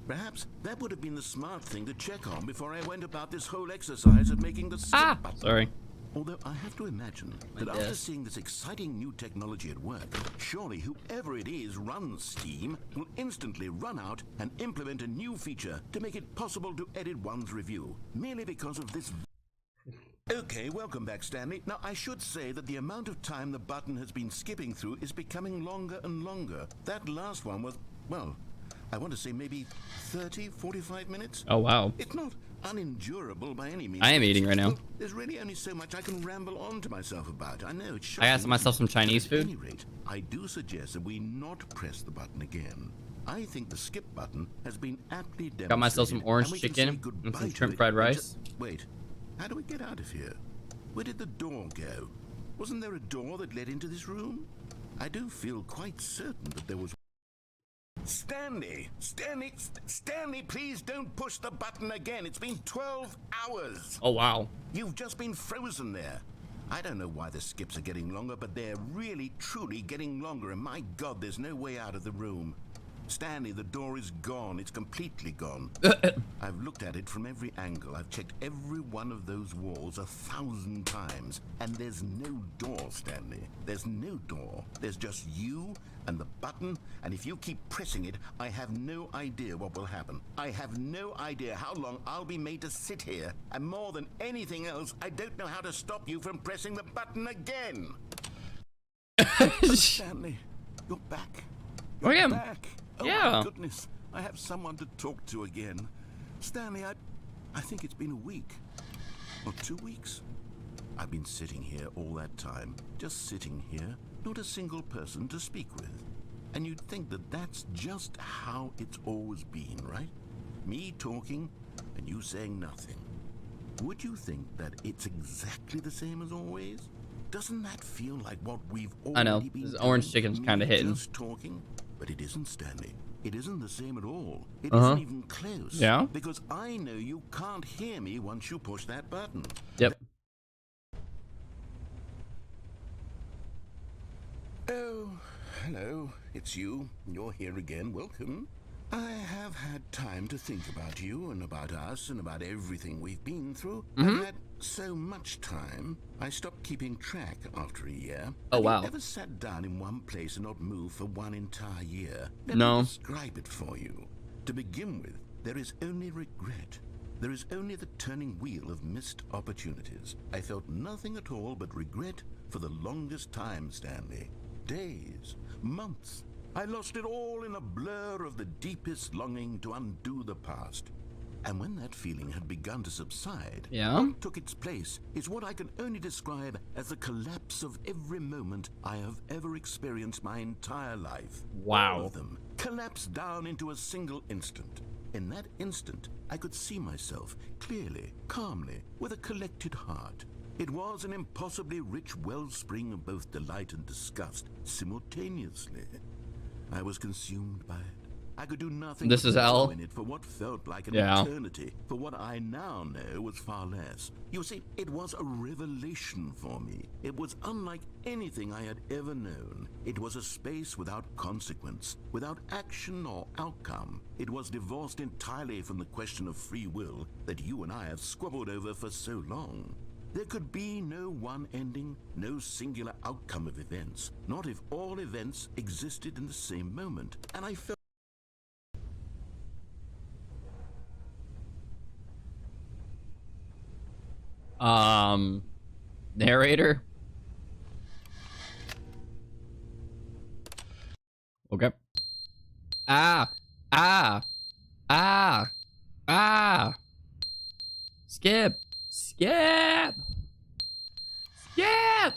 Perhaps that would have been the smart thing to check on before I went about this whole exercise of making the skip button. Sorry. Although I have to imagine that after seeing this exciting new technology at work, surely whoever it is runs Steam will instantly run out and implement a new feature to make it possible to edit one's review, merely because of this. Okay, welcome back, Stanley. Now, I should say that the amount of time the button has been skipping through is becoming longer and longer. That last one was, well, I want to say maybe 30, 45 minutes. Oh, wow. It's not unendurable by any means. I am eating right now. There's really only so much I can ramble on to myself about. I know it's I asked myself some Chinese food. At any rate, I do suggest that we not press the button again. I think the skip button has been aptly demonstrated. Got myself some orange chicken and some shrimp fried rice. Wait. How do we get out of here? Where did the door go? Wasn't there a door that led into this room? I do feel quite certain that there was... Stanley, please don't push the button again. It's been 12 hours. Oh, wow. You've just been frozen there. I don't know why the skips are getting longer, but they're really, truly getting longer. And my God, there's no way out of the room. Stanley, the door is gone. It's completely gone. I've looked at it from every angle. I've checked every one of those walls 1,000 times. And there's no door, Stanley. There's no door. There's just you and the button. And if you keep pressing it, I have no idea what will happen. I have no idea how long I'll be made to sit here. And more than anything else, I don't know how to stop you from pressing the button again. Stanley, you're back. You're back. Oh my goodness, I have someone to talk to again. Stanley, I think it's been a week. Or 2 weeks. I've been sitting here all that time. Just sitting here. Not a single person to speak with. And you'd think that that's just how it's always been, right? Me talking and you saying nothing. Would you think that it's exactly the same as always? Doesn't that feel like what we've already I know. been This doing? orange chicken's kind of hitting. Just talking? But it isn't, Stanley. It isn't the same at all. It isn't even close. Yeah? Because I know you can't hear me once you push that button. Yep. Oh, hello. It's you. You're here again. Welcome. I have had time to think about you and about us and about everything we've been through. I've had so much time, I stopped keeping track after a year. Oh, wow. Have you ever sat down in one place and not moved for one entire year? Let No. me describe it for you. To begin with, there is only regret. There is only the turning wheel of missed opportunities. I felt nothing at all but regret for the longest time, Stanley. Days, months. I lost it all in a blur of the deepest longing to undo the past. And when that feeling had begun to subside, what took its place is what I can only describe as the collapse of every moment I have ever experienced my entire life. Wow. All of them collapsed down into a single instant. In that instant, I could see myself clearly, calmly, with a collected heart. It was an impossibly rich wellspring of both delight and disgust simultaneously. I was consumed by it, I could do nothing This but is L? wallow in it for what felt like an Yeah. eternity, for what I now know was far less. You see, it was a revelation for me. It was unlike anything I had ever known. It was a space without consequence, without action or outcome. It was divorced entirely from the question of free will that you and I have squabbled over for so long. There could be no one ending, no singular outcome of events, not if all events existed in the same moment. And I felt Narrator. Okay. Ah, ah, ah, ah. Skip, skip, skip.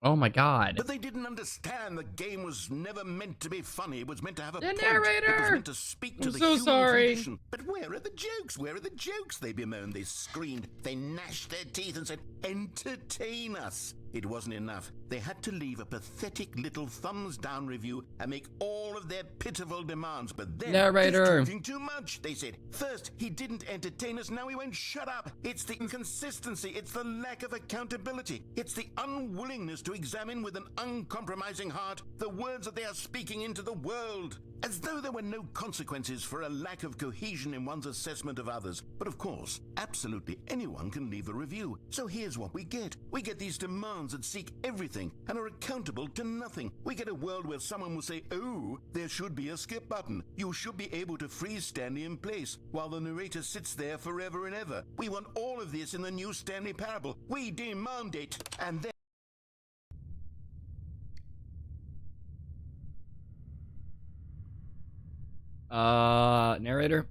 Oh my God. But they didn't understand the game was never meant to be funny. It was meant to have a The point. narrator! It was meant to speak to I'm the so human sorry. condition. But where are the jokes? Where are the jokes? They bemoaned, they screamed, they gnashed their teeth and said, entertain us. It wasn't enough. They had to leave a pathetic little thumbs-down review and make all of their pitiful demands. But then, Narrator. he's talking too much, they said. First, he didn't entertain us, now he won't shut up. It's the inconsistency, it's the lack of accountability, it's the unwillingness to examine with an uncompromising heart the words that they are speaking into the world. As though there were no consequences for a lack of cohesion in one's assessment of others. But of course, absolutely anyone can leave a review. So here's what we get. We get these demands that seek everything and are accountable to nothing. We get a world where someone will say, oh, there should be a skip button. You should be able to freeze Stanley in place while the narrator sits there forever and ever. We want all of this in the new Stanley Parable. We demand it. And then narrator.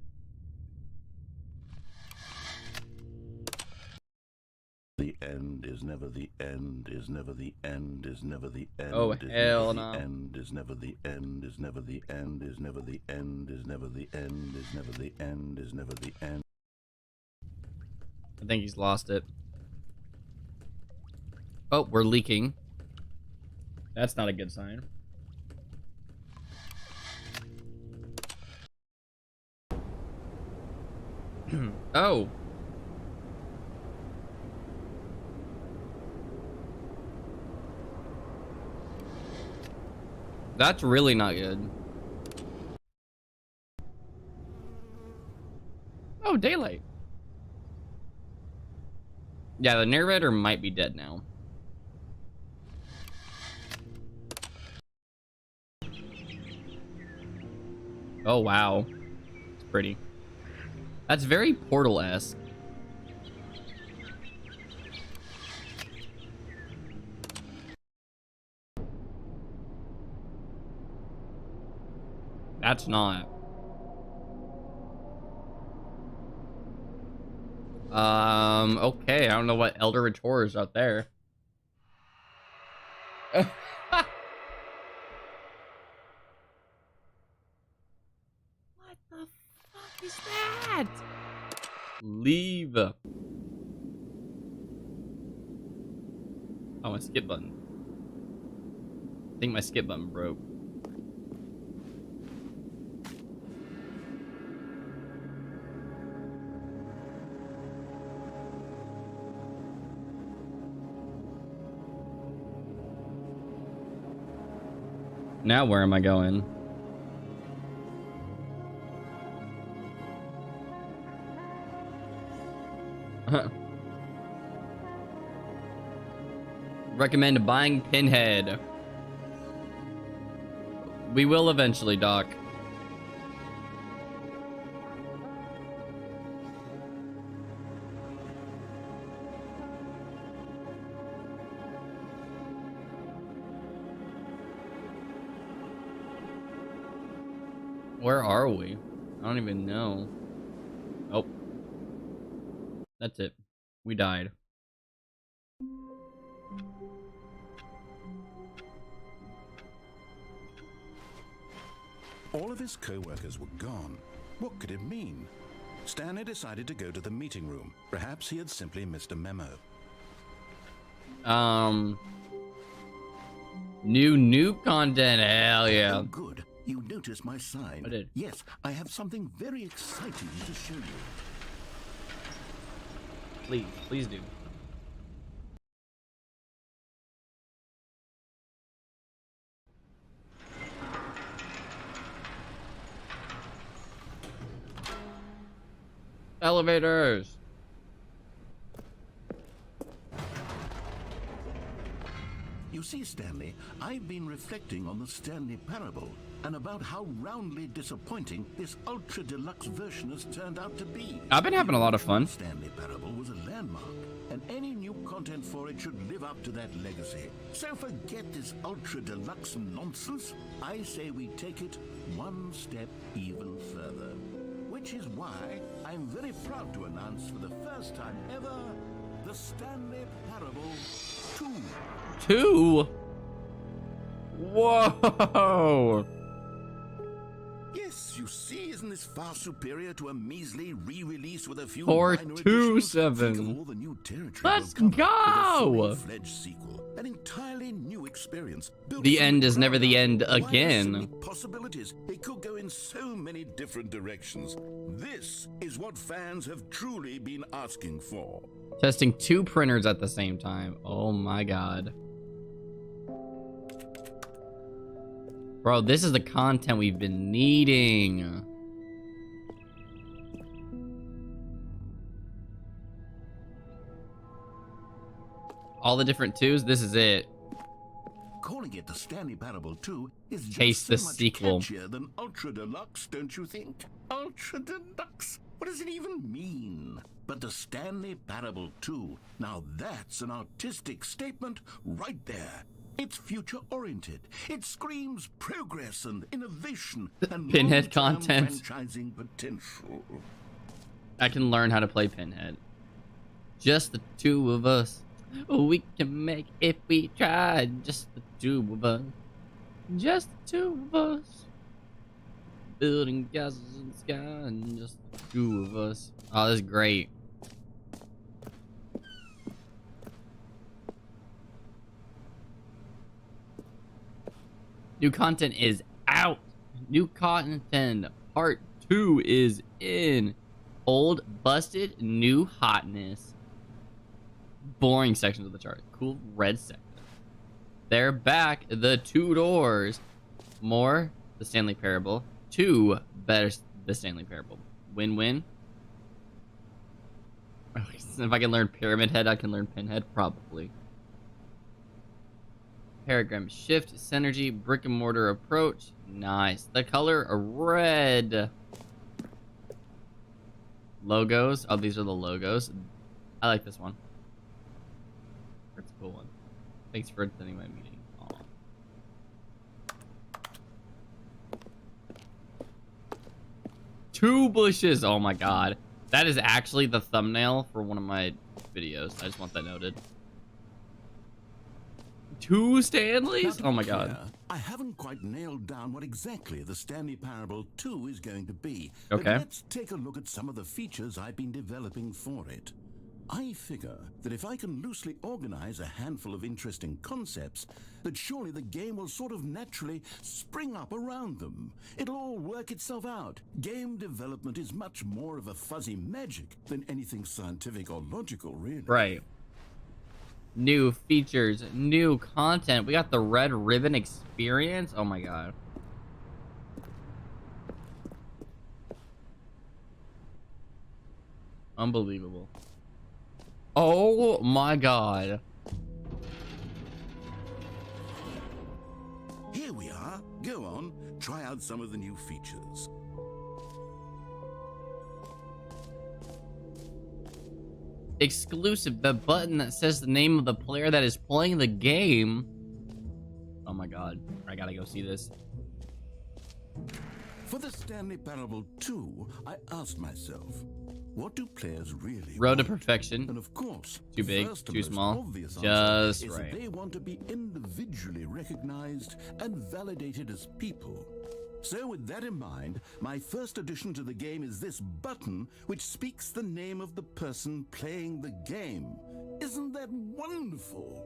the end is never the end is never the end is never the end. Oh, is hell never no. The end is never the end is never the end is never the end is never the end is never the end is never the end. I think he's lost it. Oh, we're leaking. That's not a good sign. Oh. That's really not good. Oh, daylight. Yeah, the narrator might be dead now. Oh, wow. It's pretty. That's very Portal-esque. That's not. Okay, I don't know what Elder Retore is out there. What the fuck is that? Leave. Oh, my skip button. I think my skip button broke. Now where am I going? Recommend buying Pinhead. We will eventually, Doc. Where are we? I don't even know. Oh. That's it. We died. All of his co-workers were gone. What could it mean? Stanley decided to go to the meeting room. Perhaps he had simply missed a memo. New content. Hell yeah. Oh, good. You noticed my sign? I did. Yes, I have something very exciting to show you. Please do. Elevators. You see, Stanley, I've been reflecting on the Stanley Parable and about how roundly disappointing this Ultra Deluxe version has turned out to be. I've been having a lot of fun. Stanley Parable was a landmark, and any new content for it should live up to that legacy. So forget this Ultra Deluxe nonsense. I say we take it one step even further. Which is why I'm very proud to announce for the first time ever, the Stanley Parable 2. 2? Whoa! Yes, you see, isn't this far superior to a measly re-release with a few 427. Think of all the new territory Let's we'll cover with go! a fully-fledged sequel, an entirely new experience. Built The from end is never the ground end up. Why, there's so again. many possibilities. It could go in so many different directions. This is what fans have truly been asking for. Testing 2 printers at the same time. Oh my god. Bro, this is the content we've been needing. All the different 2s, this is it. Calling it the Stanley Parable 2 is just Taste so the much sequel. catchier than Ultra Deluxe, don't you think? Ultra Deluxe? What does it even mean? But the Stanley Parable 2, now that's an artistic statement right there. It's future-oriented. It screams progress and innovation and Pinhead long-term content. franchising potential. I can learn how to play Pinhead. Just the 2 of us. We can make if we try. Just the 2 of us. Just the 2 of us. Building castles in the sky and just the 2 of us. Oh, this is great. New content is out. New content part 2 is in. Old busted, new hotness. Boring sections of the chart. Cool red sector. They're back. The 2 doors. More the Stanley Parable. 2 better the Stanley Parable. Win-win. If I can learn Pyramid Head, I can learn Pinhead probably. Paragram shift, synergy, brick and mortar approach. Nice. The color red. Logos. Oh, these are the logos. I like this one. That's a cool one. Thanks for attending my meeting. Aw. Two bushes. Oh my god. That is actually the thumbnail for one of my videos. I just want that noted. 2 Stanleys? Oh my god. I haven't quite nailed down what exactly the Stanley Parable 2 is going to be. Okay. But let's take a look at some of the features I've been developing for it. I figure that if I can loosely organize a handful of interesting concepts, that surely the game will sort of naturally spring up around them. It'll all work itself out. Game development is much more of a fuzzy magic than anything scientific or logical, really. Right. New features, new content. We got the red ribbon experience. Oh my god. Unbelievable. Oh my god. Here we are. Go on, try out some of the new features. Exclusive, the button that says the name of the player that is playing the game. Oh my god, I gotta go see this. For the Stanley Parable 2, I asked myself, what do players really Road to want? perfection. And of course, Too big, first and too most small, obvious answer just is right. that they want to be individually recognized and validated as people. So with that in mind, my first addition to the game is this button which speaks the name of the person playing the game. Isn't that wonderful?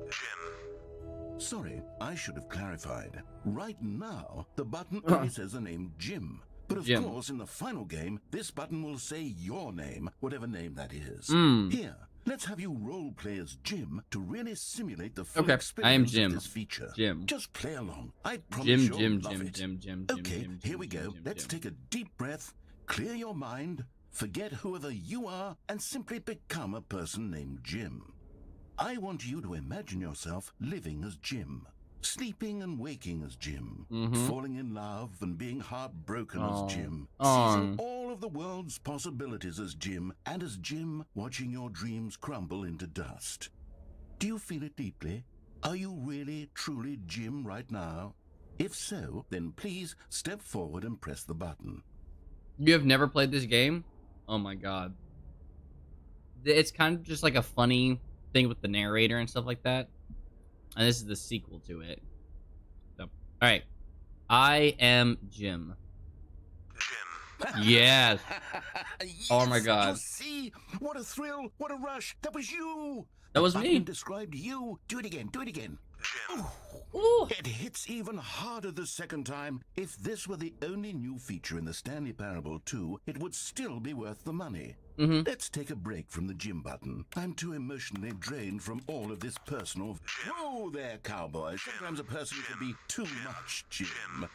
Jim. Sorry, I should have clarified. Right now, the button only says the name Jim. But of Jim. course, in the final game, this button will say your name, whatever name that is. Here, let's have you role-play as Jim to really simulate the full experience of this feature. Jim. Just play along. I promise you'll love it. Jim. Okay, here we go. Let's take a deep breath, clear your mind, forget whoever you are, and simply become a person named Jim. I want you to imagine yourself living as Jim. Sleeping and waking as Jim, falling in love and being heartbroken as Jim, seizing all of the world's possibilities as Jim, and as Jim watching your dreams crumble into dust. Do you feel it deeply? Are you really, truly Jim right now? If so, then please step forward and press the button. You have never played this game? Oh my god. It's kind of just like a funny thing with the narrator and stuff like that. And this is the sequel to it. So, alright. I am Jim. Jim. Yes. Yes. Oh my god. You see? What a thrill. What a rush. That was you. That was The me. button described you. Do it again. Do it again. Jim. Ooh. It hits even harder the second time. If this were the only new feature in the Stanley Parable 2, it would still be worth the money. Let's take a break from the Jim button. I'm too emotionally drained from all of this personal... Whoa there, cowboy. Sometimes a person can be too much Jim.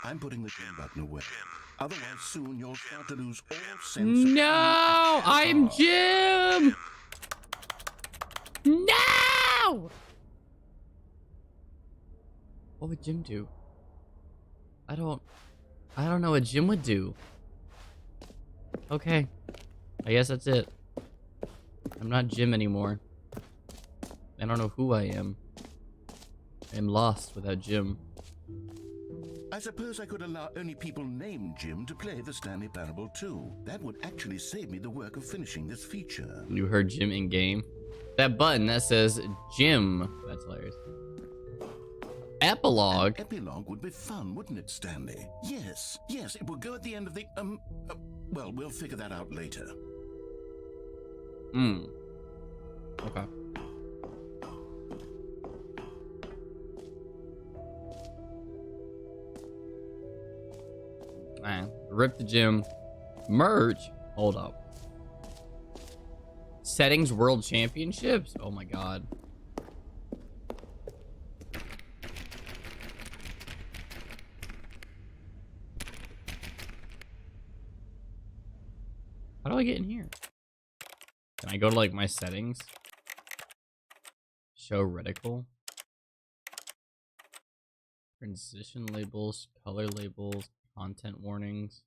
I'm putting the Jim button away. Otherwise, soon you'll start to lose all sense of... No! I'm Jim! No! What would Jim do? I don't know what Jim would do. Okay. I guess that's it. I'm not Jim anymore. I don't know who I am. I'm lost without Jim. I suppose I could allow only people named Jim to play the Stanley Parable 2. That would actually save me the work of finishing this feature. You heard Jim in game. That button that says Jim. That's hilarious. Epilogue. An epilogue would be fun, wouldn't it, Stanley? Yes, it will go at the end of the, well, we'll figure that out later. Okay. Man, rip the Jim. Merge. Hold up. Settings World Championships? Oh my god. How do I get in here? Can I go to like my settings? Show reticle. Transition labels, color labels, content warnings.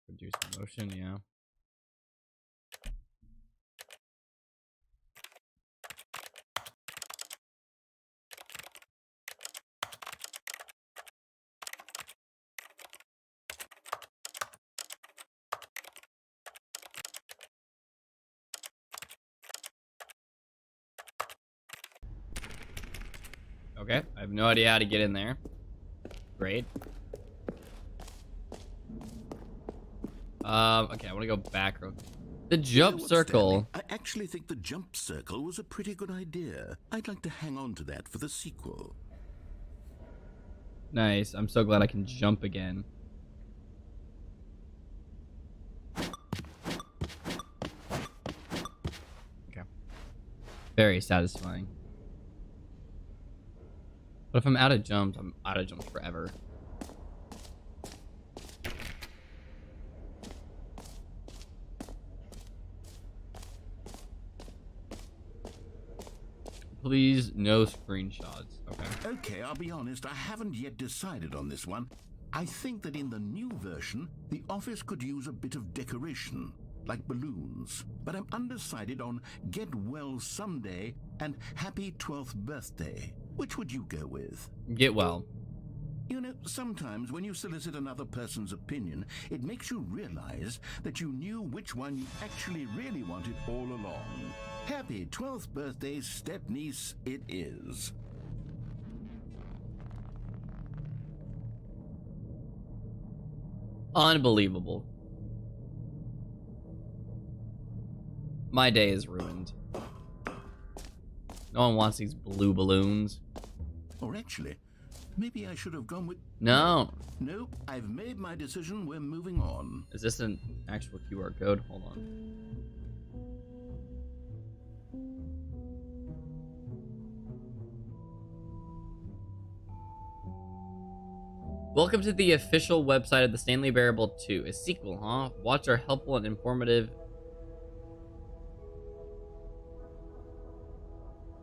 Reduce motion, yeah. Okay, I have no idea how to get in there. Great. Okay, I want to go back. The jump circle. Stanley, I actually think the jump circle was a pretty good idea. I'd like to hang on to that for the sequel. Nice. I'm so glad I can jump again. Okay. Very satisfying. But if I'm out of jumps, I'm out of jumps forever. Please, no screenshots. Okay. Okay, I'll be honest, I haven't yet decided on this one. I think that in the new version, the office could use a bit of decoration, like balloons. But I'm undecided on Get Well Someday and Happy 12th Birthday. Which would you go with? Get well. You know, sometimes when you solicit another person's opinion, it makes you realize that you knew which one you actually really wanted all along. Happy 12th birthday, step-niece, it is. Unbelievable. My day is ruined. No one wants these blue balloons. Or actually, maybe I should have gone with... No. No, I've made my decision. We're moving on. Is this an actual QR code? Hold on. Welcome to the official website of the Stanley Parable 2. A sequel, huh? Watch our helpful and informative...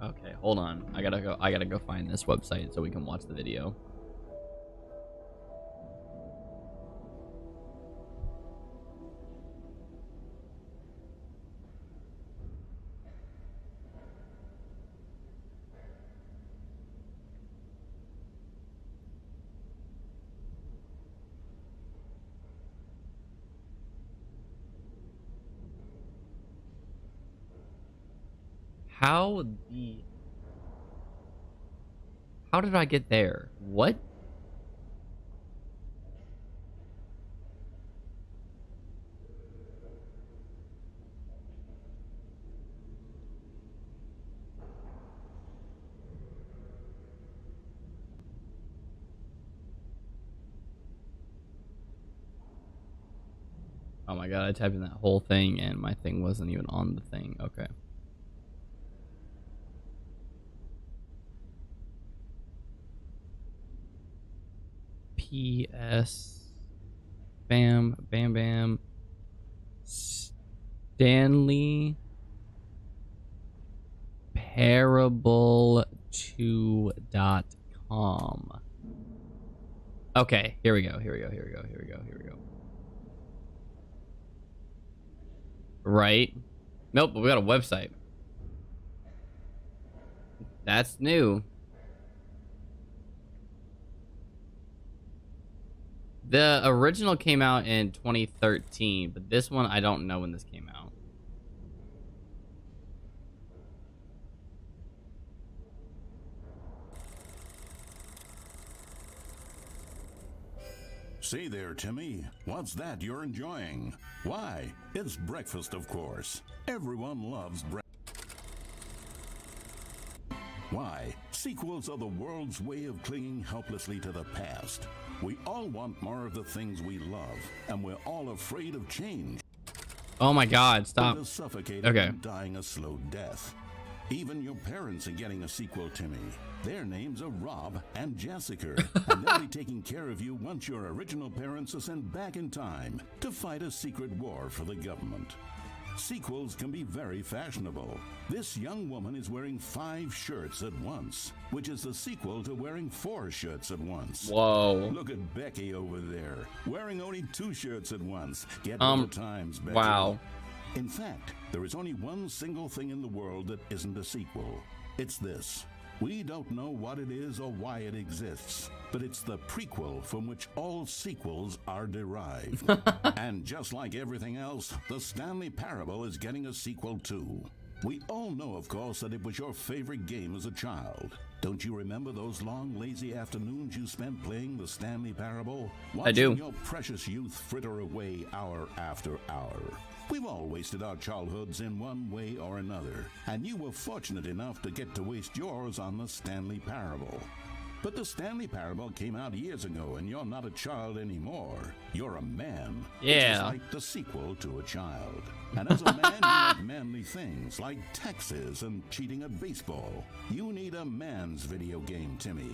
Okay, hold on. I gotta go find this website so we can watch the video. How did I get there? What? Oh my god, I typed in that whole thing and my thing wasn't even on the thing. Okay. PS bam bam bam Stanley Parable 2.com. Okay, here we go. Right. Nope, but we got a website. That's new. The original came out in 2013, but this one, I don't know when this came out. Say there, Timmy. What's that you're enjoying? Why, it's breakfast, of course. Everyone loves breakfast. Why? Sequels are the world's way of clinging helplessly to the past. We all want more of the things we love, and we're all afraid of change. Oh my god, stop. Suffocating Okay. and dying a slow death. Even your parents are getting a sequel, Timmy. Their names are Rob and Jessica, and they'll be taking care of you once your original parents are sent back in time to fight a secret war for the government. Sequels can be very fashionable. This young woman is wearing 5 shirts at once, which is the sequel to wearing 4 shirts at once. Whoa. Look at Becky over there, wearing only 2 shirts at once. Get with the times, Becky. Wow. In fact, there is only one single thing in the world that isn't a sequel. It's this. We don't know what it is or why it exists, but it's the prequel from which all sequels are derived. And just like everything else, the Stanley Parable is getting a sequel too. We all know, of course, that it was your favorite game as a child. Don't you remember those long, lazy afternoons you spent playing the Stanley Parable? I do. Watching your precious youth fritter away hour after hour. We've all wasted our childhoods in one way or another, and you were fortunate enough to get to waste yours on the Stanley Parable. But the Stanley Parable came out years ago, and you're not a child anymore. You're a man. Yeah. Which is like the sequel to a child. And as a man, you like manly things, like taxes and cheating at baseball. You need a man's video game, Timmy.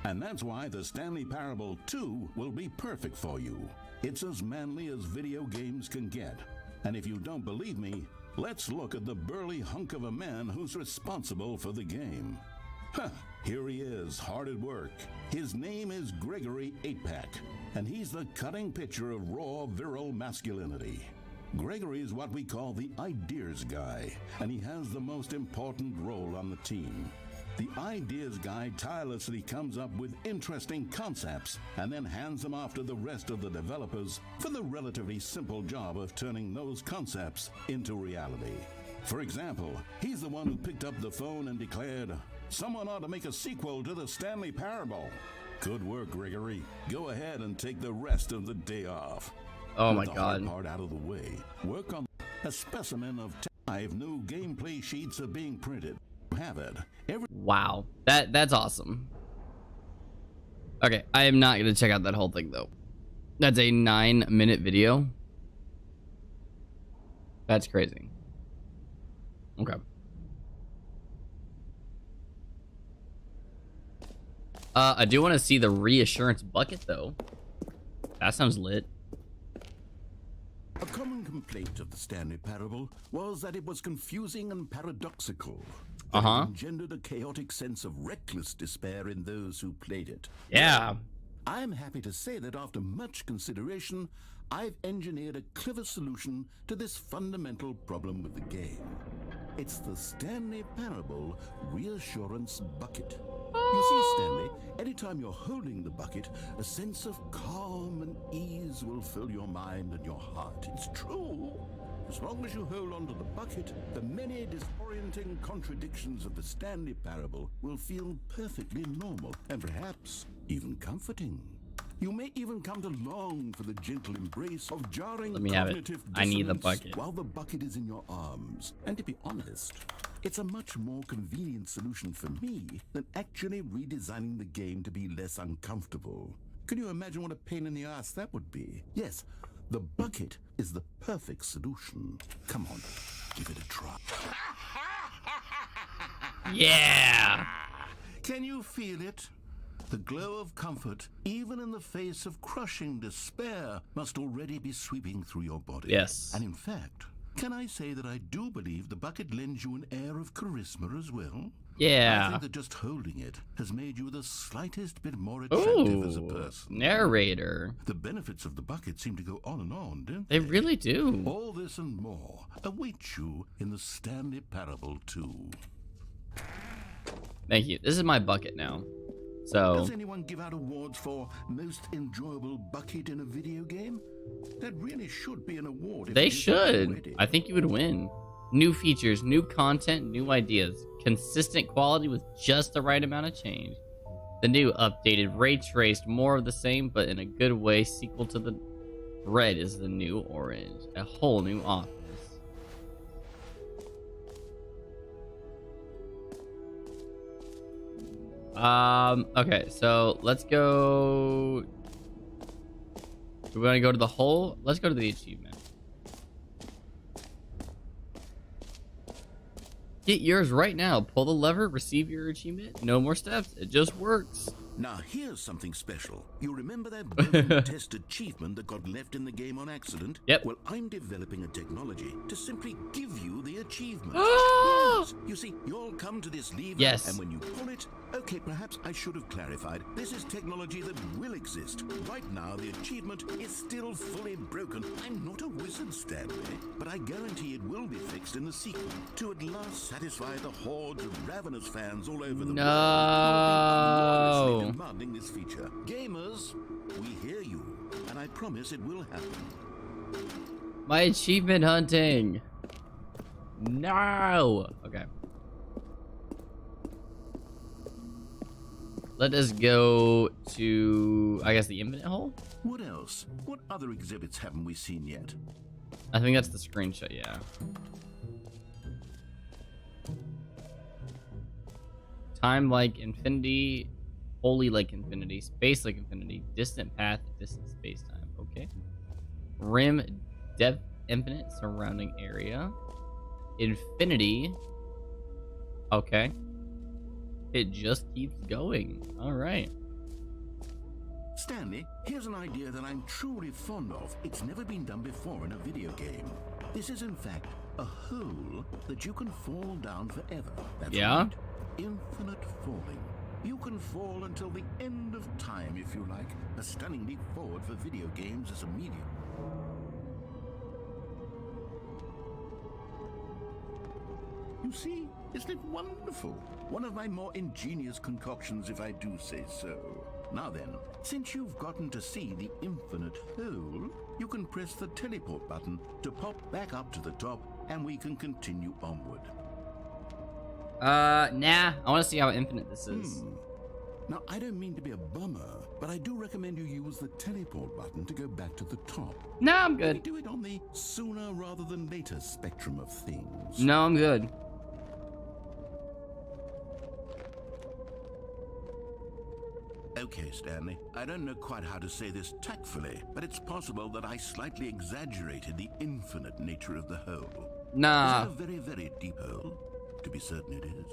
And that's why the Stanley Parable 2 will be perfect for you. It's as manly as video games can get. And if you don't believe me, let's look at the burly hunk of a man who's responsible for the game. Huh, here he is, hard at work. His name is Gregory 8-Pack, and he's the cutting picture of raw, virile masculinity. Gregory is what we call the ideas guy, and he has the most important role on the team. The ideas guy tirelessly comes up with interesting concepts and then hands them off to the rest of the developers for the relatively simple job of turning those concepts into reality. For example, he's the one who picked up the phone and declared, "Someone ought to make a sequel to the Stanley Parable." Good work, Gregory. Go ahead and take the rest of the day off. Oh my With the god. hard part out of the way, work on a specimen of No gameplay sheets are being printed. Have it. Wow, that's awesome. Okay, I am not gonna check out that whole thing though. That's a 9-minute video. That's crazy. Okay. I do want to see the reassurance bucket though. That sounds lit. A common complaint of the Stanley Parable was that it was confusing and paradoxical. It engendered a chaotic sense of reckless despair in those who played it. Yeah. I'm happy to say that after much consideration, I've engineered a clever solution to this fundamental problem with the game. It's the Stanley Parable Reassurance Bucket. You see, Stanley, anytime you're holding the bucket, a sense of calm and ease will fill your mind and your heart. It's true. As long as you hold on to the bucket, the many disorienting contradictions of the Stanley Parable will feel perfectly normal and perhaps even comforting. You may even come to long for the gentle embrace of jarring cognitive I need the dissonance bucket. while the bucket is in your arms. And to be honest, it's a much more convenient solution for me than actually redesigning the game to be less uncomfortable. Can you imagine what a pain in the ass that would be? Yes, the bucket is the perfect solution. Come on, give it a try. Yeah. Can you feel it? The glow of comfort, even in the face of crushing despair, must already be sweeping through your body. Yes. And in fact, can I say that I do believe the bucket lends you an air of charisma as well? Yeah. I think that just holding it has made you the slightest bit more attractive as a person. Narrator. The benefits of the bucket seem to go on and on, don't They really do. All this and more await you in the Stanley Parable 2. Thank you. This is my bucket now. So does anyone give out awards for most enjoyable bucket in a video game? That really should be an award. they should. I think you would win. New features, new content, new ideas. Consistent quality with just the right amount of change. The new updated ray traced, more of the same, but in a good way. Sequel to the red is the new orange. A whole new office. Okay, so let's go. Do we want to go to the whole? Let's go to the achievement. Get yours right now. Pull the lever, receive your achievement. No more steps. It just works. Now here's something special. You remember that broken test achievement that got left in the game on accident? Yep. Well, I'm developing a technology to simply give you the achievement. Ah! Yes. You see, you'll come to this lever, Yes. and when you pull it, okay, perhaps I should have clarified. This is technology that will exist. Right now, the achievement is still fully broken. I'm not a wizard, Stanley, but I guarantee it will be fixed in the sequel to at last satisfy the hordes of ravenous fans all over the world. No. Demanding this feature. Gamers, we hear you, and I promise it will happen. My achievement hunting. No. Okay. Let us go to, I guess, the infinite hole? What else? What other exhibits haven't we seen yet? I think that's the screenshot, yeah. Time like infinity, holy like infinity, space like infinity, distant path, distant space time. Okay. Rim, depth, infinite, surrounding area. Infinity. Okay. It just keeps going. All right. Stanley, here's an idea that I'm truly fond of. It's never been done before in a video game. This is, in fact, a hole that you can fall down forever. That's right. Infinite falling. You can fall until the end of time, if you like. A stunning leap forward for video games as a medium. You see, isn't it wonderful? One of my more ingenious concoctions, if I do say so. Now then, since you've gotten to see the infinite hole, you can press the teleport button to pop back up to the top, and we can continue onward. Nah. I want to see how infinite this is. Now, I don't mean to be a bummer, but I do recommend you use the teleport button to go back to the top. No, I'm Maybe good. do it on the sooner rather than later spectrum of things. No, I'm good. Okay, Stanley. I don't know quite how to say this tactfully, but it's possible that I slightly exaggerated the infinite nature of the hole. Nah. Is it a very, very deep hole? To be certain it is.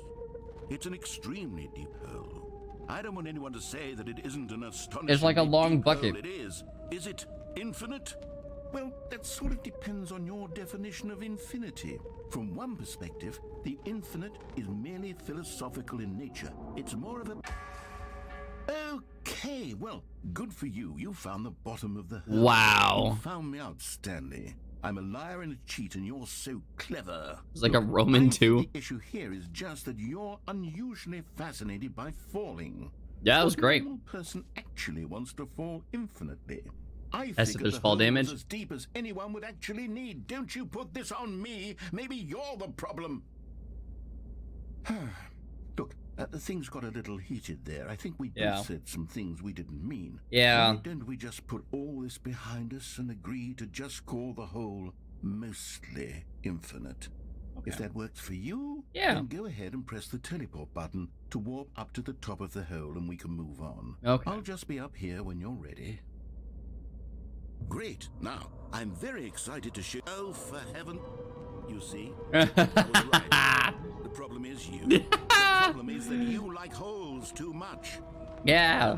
It's an extremely deep hole. I don't want anyone to say that it isn't an astonishing. It's like a long bucket. It is. Is it infinite? Well, that sort of depends on your definition of infinity. From one perspective, the infinite is merely philosophical in nature. It's more of a... Okay, well, good for you. You found the bottom of the hole. Wow. You found me out, Stanley. I'm a liar and a cheat, and you're so clever. It's like a Roman I think too. The issue here is just that you're unusually fascinated by falling. Yeah, that was What great. normal person actually wants to fall infinitely. I As if figure there's the fall hole was damage. as deep as anyone would actually need. Don't you put this on me. Maybe you're the problem. Look, things got a little heated there. I think we both said some things we didn't mean. Yeah. Why don't we just put all this behind us and agree to just call the whole mostly infinite? If that works for you, then go ahead and press the teleport button to warp up to the top of the hole and we can move on. Okay. I'll just be up here when you're ready. Great. Now, I'm very excited to show... Oh, for heaven... You see? I was right. The problem is you. The problem is that you like holes too much. Yeah.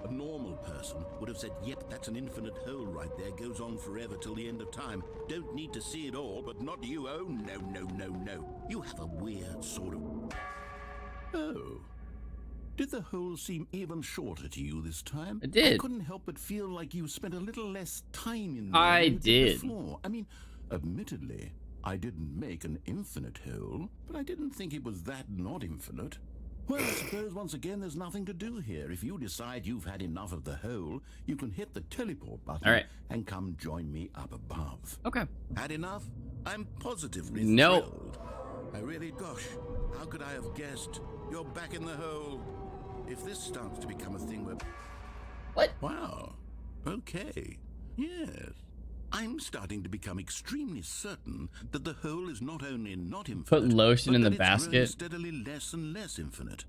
A normal person would have said, yep, that's an infinite hole right there. Goes on forever till the end of time. Don't need to see it all, but not you. Oh, no, no, no, no. You have a weird sort of... Oh. Did the hole seem even shorter to you this time? It did. I couldn't help but feel like you spent a little less time in there I than you did. before. I mean, admittedly, I didn't make an infinite hole, but I didn't think it was that not infinite. Well, I suppose once again there's nothing to do here. If you decide you've had enough of the hole, you can hit the teleport button and come join me up above. Okay. Had enough? I'm positively Nope. thrilled. I really, gosh, how could I have guessed? You're back in the hole. If this starts to become a thing where... What? Wow. Okay. Yes. I'm starting to become extremely certain that the hole is not only not infinite, Put lotion but in the that it's growing basket. steadily less and less infinite.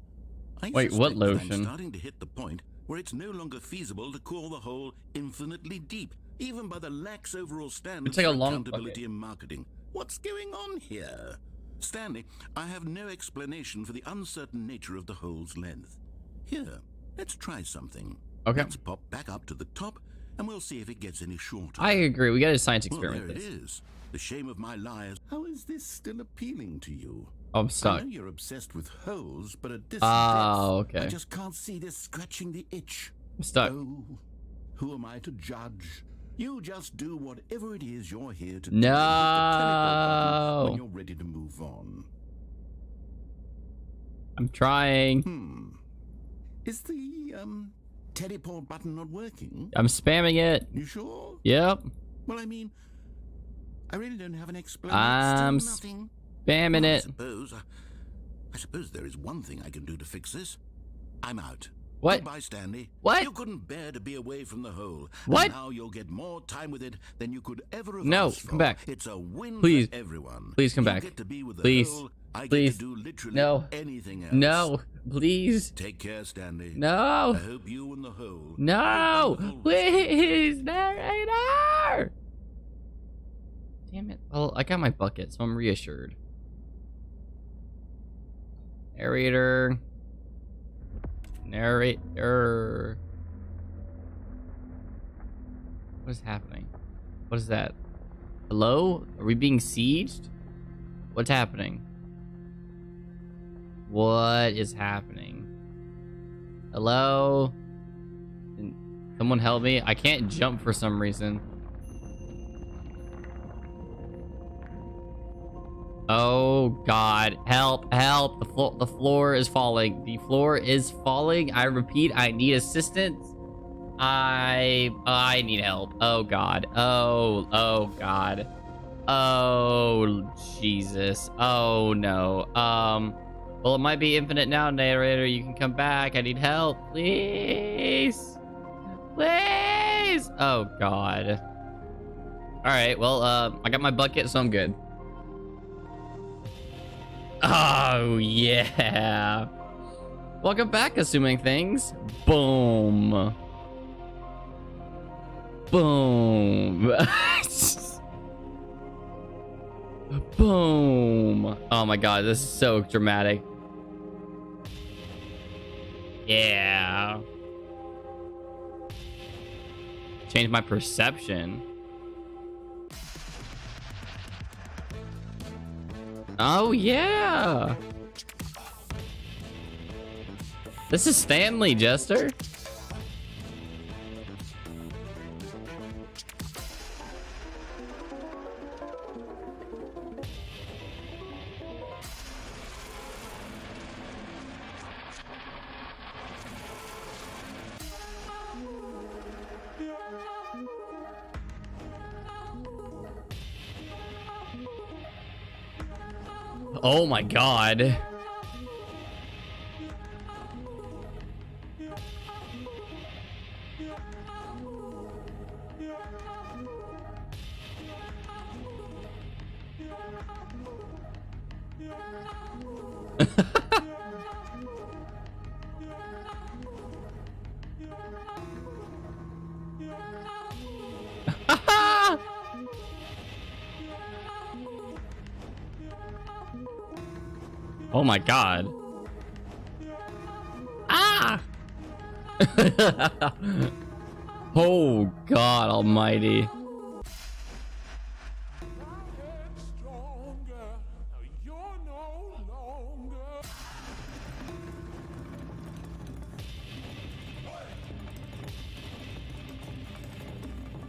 I Wait, what suspect that lotion? I'm starting to hit the point where it's no longer feasible to call the hole infinitely deep, even by the lax overall standards like a for long accountability bucket. and marketing. What's going on here? Stanley, I have no explanation for the uncertain nature of the hole's length. Here, let's try something. Okay. Let's pop back up to the top, and we'll see if it gets any shorter. I agree. We got a science Well, experiment. there it This. is. The shame of my lies. How is this still appealing to you? I'm I stuck. know you're obsessed with holes, but at this Oh, depth, okay. I just can't see this scratching the itch. I'm stuck. Oh, who am I to judge? You just do whatever it is you're here to do. No. Hit the teleport button when you're ready to move on. I'm trying. Is the teleport button not working? I'm spamming it. You sure? Yep. Well, I mean, I really don't have an explanation. I'm Still nothing. spamming Well, it. I suppose there is one thing I can do to fix this. I'm out. What? Goodbye, Stanley. What? You couldn't bear to be away from the hole. What? And now you'll get more time with it than you could ever have No, asked for. come back. It's a win Please. for everyone. Please come You back. Get to be with the Please. hole. I Please. get to do literally No. anything else. No. Please. Take care, Stanley. No. I hope you and the hole. No. the hole- Please, narrator. Damn it. Well, I got my bucket, so I'm reassured. Narrator. Narrator. What is happening? What is that? Hello? Are we being sieged? What's happening? What is happening? Hello? Can someone help me? I can't jump for some reason. Oh God, help, help. The floor is falling. The floor is falling. I repeat, I need assistance. I need help. Oh God. Oh God. Oh Jesus. Oh no. Well, it might be infinite now, narrator. You can come back. I need help. Please. Please. Oh, God. All right. Well, I got my bucket, so I'm good. Oh, yeah. Welcome back, Assuming Things. Boom. Boom. Boom. Oh my god, this is so dramatic. Yeah. Change my perception. Oh yeah. This is Stanley, Jester. Oh my god. Oh my god. Ah! Oh god almighty.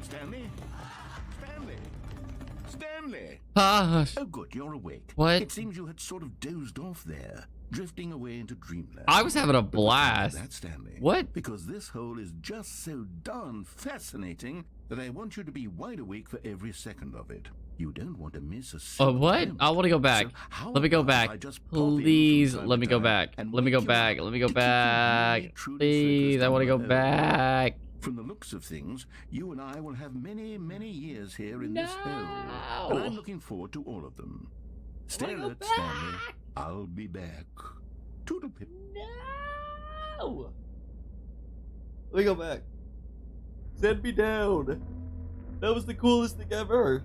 Stanley? Stanley? Stanley! Ah, Oh, good, you're awake. What? It seems you had sort of dozed off there, drifting away into dreamland. I was having a But blast. that's Stanley. What? Because this hole is just so darn fascinating that I want you to be wide awake for every second of it. You don't want to miss a single What? moment. I want to go back. So how Let me go about back. I just pop in from Please, time let to me go time back. and Let me go wake you back. up Let me go to keep you back. really, truly Please, focused I on want to the go hole. back. From the looks of things, you and I will have many, many years here in this hole. And I'm looking forward to all of them. Stay go alert, Stanley. I'll be back. Toodle pip. No! Let me go back. Send me down. That was the coolest thing ever.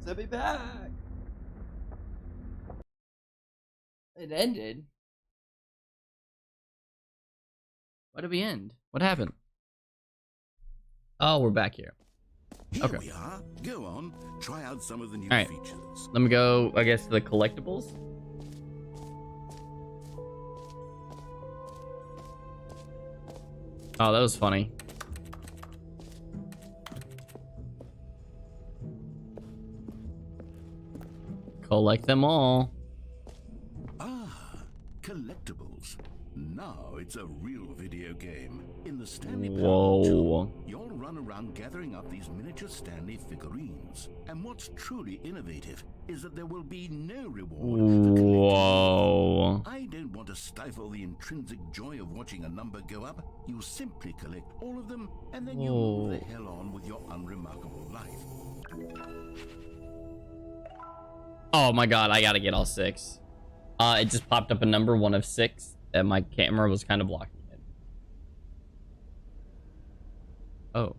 Send me back. It ended. Why did we end? What happened? Oh, we're back here. Here Okay. we are. Go on. Try out some of the new All right. features. Let me go, I guess, to the collectibles. Oh, that was funny. Collect them all. Ah, collectibles. Now it's a real video game. In the Stanley Whoa. Parable 2, you'll run around gathering up these miniature Stanley figurines. And what's truly innovative is that there will be no reward for collecting. Whoa. I don't want to stifle the intrinsic joy of watching a number go up. You simply collect all of them, and then you move the hell on with your unremarkable life. Oh my god, I gotta get all 6. It just popped up a number 1 of 6, and my camera was kind of blocking it. Oh.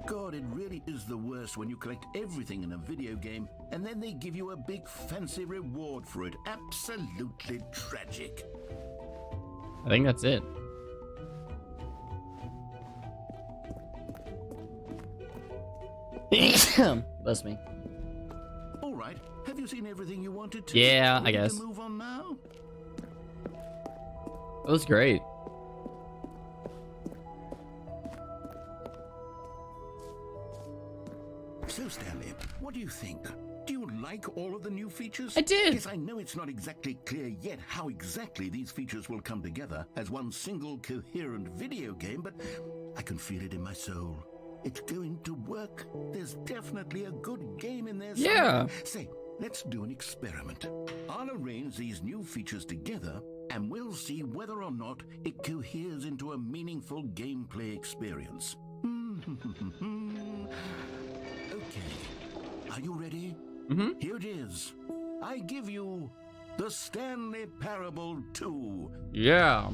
God, it really is the worst when you collect everything in a video game and then they give you a big fancy reward for it. Absolutely tragic. I think that's it. Bless me. All right, have you seen everything you wanted to? Yeah, I Ready guess. to move on now? That was great. So, Stanley, what do you think? Do you like all of the new features? I did. Yes, I know it's not exactly clear yet how exactly these features will come together as one single coherent video game, but I can feel it in my soul. It's going to work. There's definitely a good game in there somewhere. Yeah. Say, let's do an experiment. I'll arrange these new features together, and we'll see whether or not it coheres into a meaningful gameplay experience. Okay, are you ready? Here it is. I give you the Stanley Parable 2. Yeah.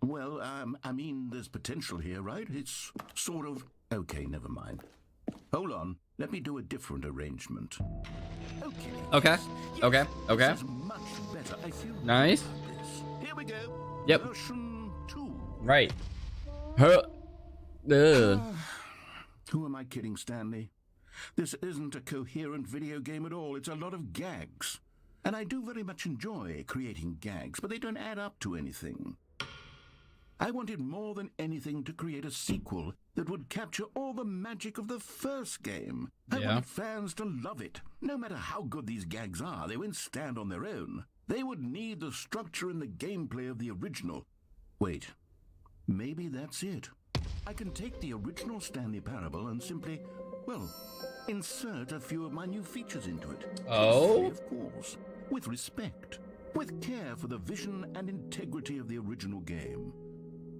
Well, I mean, there's potential here, right? It's sort of... Okay, never mind. Hold on. Let me do a different arrangement. Okay. Okay. Yes, Okay. Okay. This is much better. I feel Nice. good about this. Here we go. Yep. Version 2. Right. Huh. Ugh. Who am I kidding, Stanley? This isn't a coherent video game at all. It's a lot of gags. And I do very much enjoy creating gags, but they don't add up to anything. I wanted more than anything to create a sequel that would capture all the magic of the first game. I wanted fans to love it. No matter how good these gags are, they won't stand on their own. They would need the structure and the gameplay of the original. Wait, maybe that's it. I can take the original Stanley Parable and simply, well, insert a few of my new features into it. Oh? Of course, with respect, with care for the vision and integrity of the original game.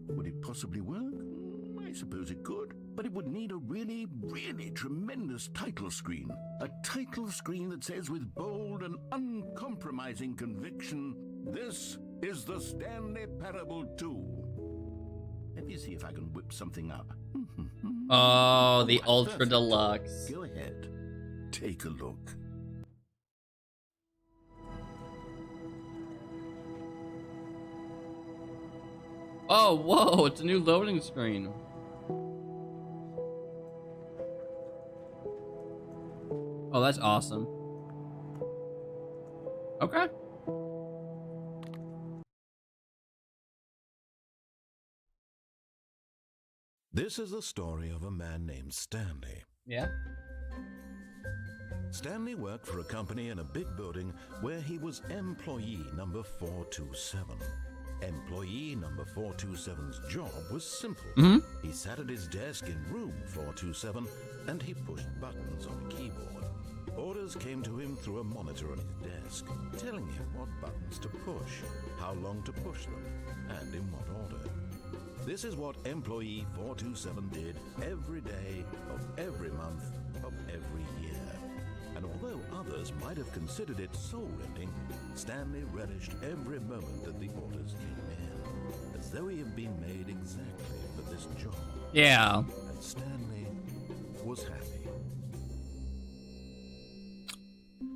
Would it possibly work? I suppose it could, but it would need a really, really tremendous title screen. A title screen that says with bold and uncompromising conviction, "This is the Stanley Parable 2." Let me see if I can whip something up. Oh, the Ultra Deluxe. Go ahead. Take a look. Oh, whoa, it's a new loading screen. Oh, that's awesome. Okay. This is the story of a man named Stanley. Yeah. Stanley worked for a company in a big building where he was employee number 427. Employee number 427's job was simple. He sat at his desk in room 427 and he pushed buttons on a keyboard. Orders came to him through a monitor on his desk, telling him what buttons to push, how long to push them, and in what order. This is what employee 427 did every day of every month of every year. And although others might have considered it soul-rending, Stanley relished every moment that the orders came in, as though he had been made exactly for this job. Yeah. And Stanley was happy.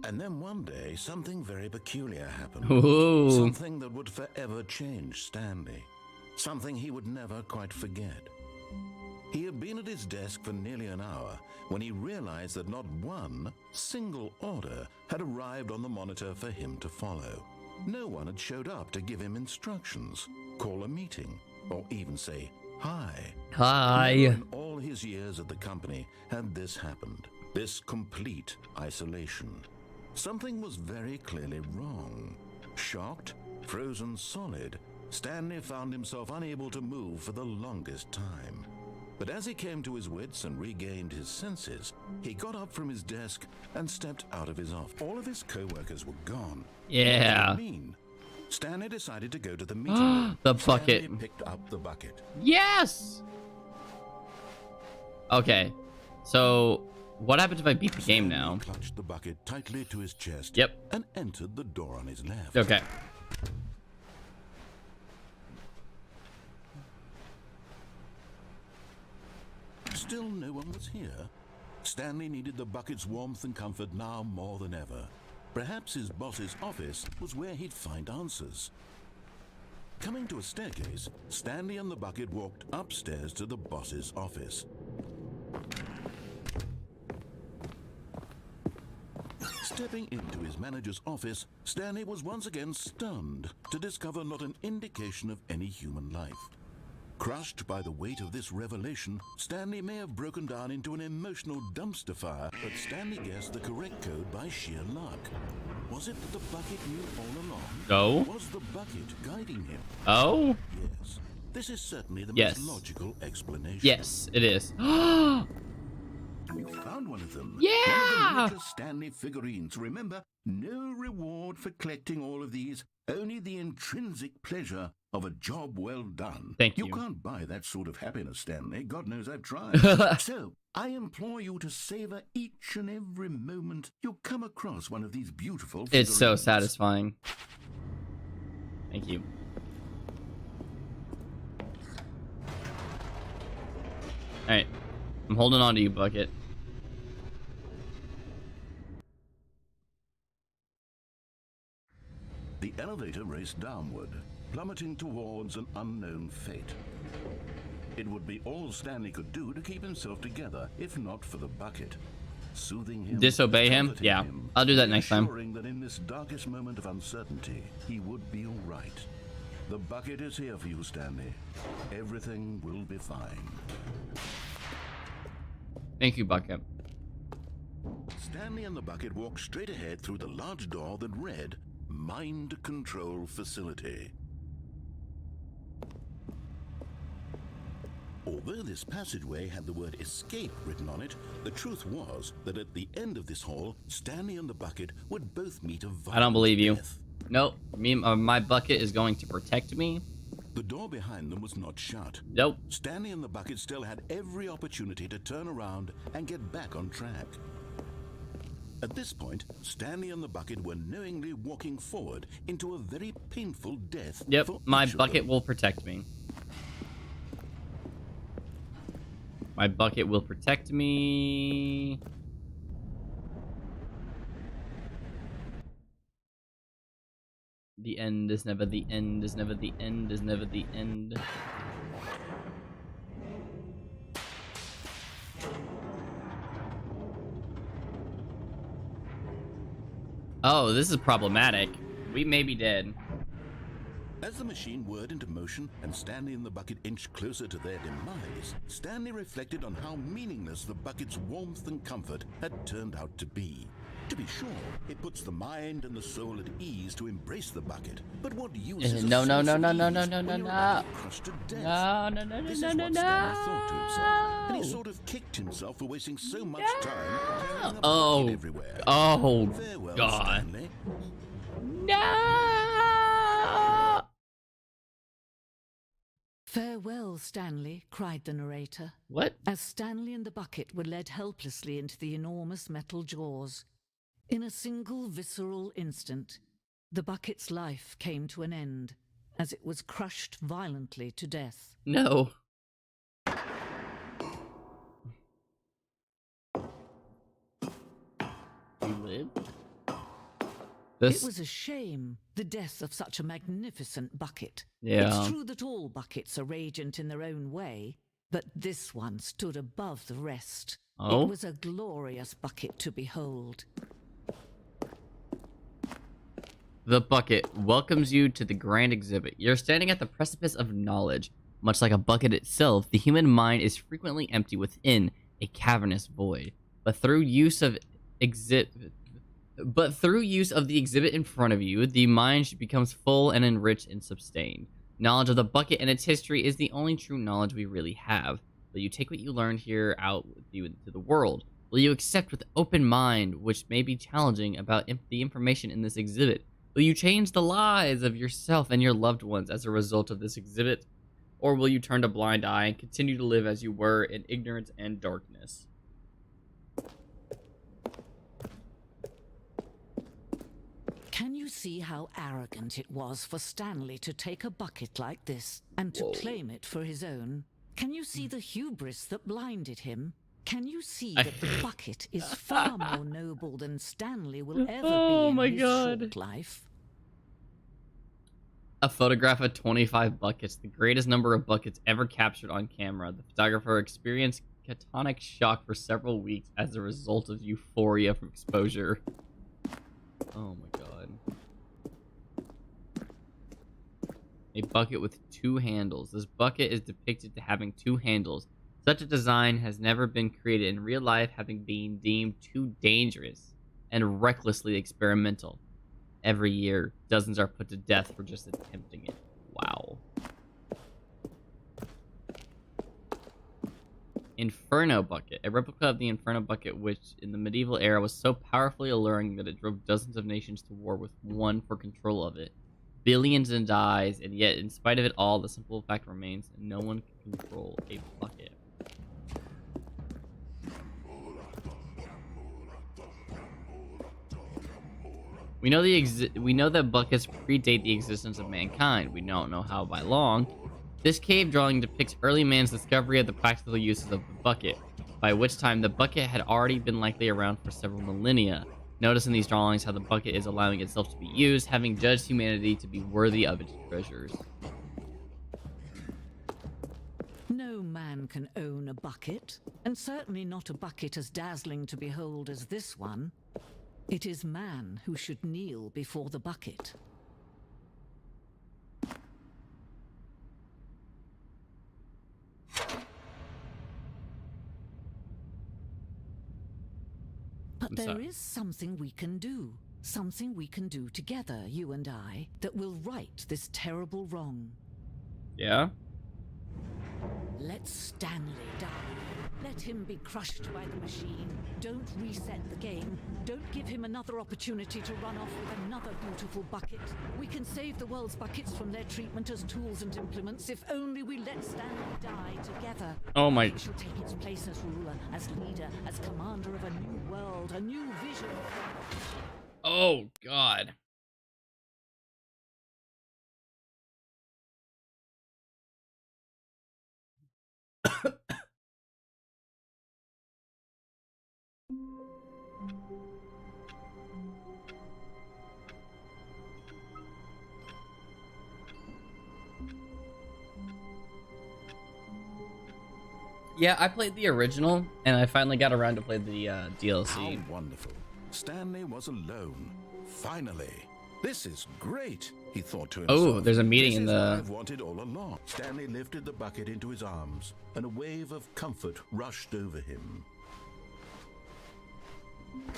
And then one day, something very peculiar happened. Ooh. Something that would forever change Stanley. Something he would never quite forget. He had been at his desk for nearly an hour when he realized that not one single order had arrived on the monitor for him to follow. No one had showed up to give him instructions, call a meeting, or even say hi. Hi. Never in all his years at the company had this happened. This complete isolation. Something was very clearly wrong. Shocked, frozen solid, Stanley found himself unable to move for the longest time. But as he came to his wits and regained his senses, he got up from his desk and stepped out of his office. All of his co-workers were gone. Yeah. What did it mean? Stanley decided to go to the meeting room. The bucket. Stanley picked up the bucket. Yes! Okay. So, what happens if I beat the game now? He clutched the bucket tightly to his chest. Yep. And entered the door on his left. Okay. Still no one was here. Stanley needed the bucket's warmth and comfort now more than ever. Perhaps his boss's office was where he'd find answers. Coming to a staircase, Stanley and the bucket walked upstairs to the boss's office. Stepping into his manager's office, Stanley was once again stunned to discover not an indication of any human life. Crushed by the weight of this revelation, Stanley may have broken down into an emotional dumpster fire, but Stanley guessed the correct code by sheer luck. Was it that the bucket knew all along? No. Was the bucket guiding him? Oh? Yes. This is certainly the Yes. most logical explanation. Yes, it is. You found one of them. Yeah! One of the miniature Stanley figurines. Remember, no reward for collecting all of these, only the intrinsic pleasure of a job well done. Thank you. You can't buy that sort of happiness, Stanley. God knows I've tried. So, I implore you to savor each and every moment you come across one of these beautiful figurines. It's so satisfying. Thank you. Alright. I'm holding on to you, Bucket. The elevator raced downward, plummeting towards an unknown fate. It would be all Stanley could do to keep himself together, if not for the bucket. Soothing him, Disobey him? comforting Yeah. him, I'll do that next time. Ensuring that in this darkest moment of uncertainty, he would be all right. The bucket is here for you, Stanley. Everything will be fine. Thank you, Bucket. Stanley and the bucket walked straight ahead through the large door that read, Mind Control Facility. Although this passageway had the word escape written on it, the truth was that at the end of this hall, Stanley and the bucket would both meet a violent I don't believe you. death. Nope. My Bucket is going to protect me. The door behind them was not shut. Nope. Stanley and the bucket still had every opportunity to turn around and get back on track. At this point, Stanley and the bucket were knowingly walking forward into a very painful death. Yep. for My each of Bucket them. will protect me. My Bucket will protect me. The end is never the end, is never the end, is never the end. Oh, this is problematic. We may be dead. As the machine whirred into motion and Stanley and the bucket inched closer to their demise, Stanley reflected on how meaningless the bucket's warmth and comfort had turned out to be. To be sure, it puts the mind and the soul at ease to embrace the bucket. But what use is a No, no, source no, of no, no, ease no, no, when no, you're no. about to be crushed to death? No, no, no, no, This no, is no, what no. Stanley thought to himself, and he sort of kicked himself for wasting so much time carrying a Oh. bucket everywhere. Oh, Farewell, God. Stanley. No! Farewell, Stanley, cried the narrator, What? as Stanley and the bucket were led helplessly into the enormous metal jaws. In a single visceral instant, the bucket's life came to an end, as it was crushed violently to death. No. You live? This. It was a shame, the death of such a magnificent bucket. Yeah. It's true that all buckets are radiant in their own way, but this one stood above the rest. Oh? It was a glorious bucket to behold. The bucket welcomes you to the grand exhibit. You're standing at the precipice of knowledge. Much like a bucket itself, the human mind is frequently empty within a cavernous void. But through use of the exhibit in front of you, the mind becomes full and enriched and sustained. Knowledge of the bucket and its history is the only true knowledge we really have. Will you take what you learned here out with you into the world? Will you accept with open mind, which may be challenging, about the information in this exhibit? Will you change the lives of yourself and your loved ones as a result of this exhibit? Or will you turn a blind eye and continue to live as you were in ignorance and darkness? Can you see how arrogant it was for Stanley to take a bucket like this and to claim it for his own? Can you see the hubris that blinded him? Can you see that the bucket is far more noble than Stanley will ever Oh be my in his God. short life? A photograph of 25 buckets, the greatest number of buckets ever captured on camera. The photographer experienced catatonic shock for several weeks as a result of euphoria from exposure. Oh my god. A bucket with two handles. This bucket is depicted to having two handles. Such a design has never been created in real life, having been deemed too dangerous and recklessly experimental. Every year, dozens are put to death for just attempting it. Wow. Inferno Bucket, a replica of the Inferno Bucket, which in the medieval era was so powerfully alluring that it drove dozens of nations to war with one for control of it. Billions in dies, and yet, in spite of it all, the simple fact remains: no one can control a bucket. We know that buckets predate the existence of mankind. We don't know how by long. This cave drawing depicts early man's discovery of the practical uses of the bucket, by which time the bucket had already been likely around for several millennia. Notice in these drawings how the bucket is allowing itself to be used, having judged humanity to be worthy of its treasures. No man can own a bucket, and certainly not a bucket as dazzling to behold as this one. It is man who should kneel before the bucket. But there is something we can do. Something we can do together, you and I, that will right this terrible wrong. Yeah? Let Stanley die. Let him be crushed by the machine. Don't reset the game. Don't give him another opportunity to run off with another beautiful bucket. We can save the world's buckets from their treatment as tools and implements if only we let Stanley die together. Oh my... He shall take its place as ruler, as leader, as commander of a new world, a new vision. Oh, God. Yeah, I played the original, and I finally got around to play the DLC. How wonderful. Stanley was alone. Finally. This is great, he thought to himself. Oh, there's a meeting in This is what the... I've wanted all along. Stanley lifted the bucket into his arms, and a wave of comfort rushed over him.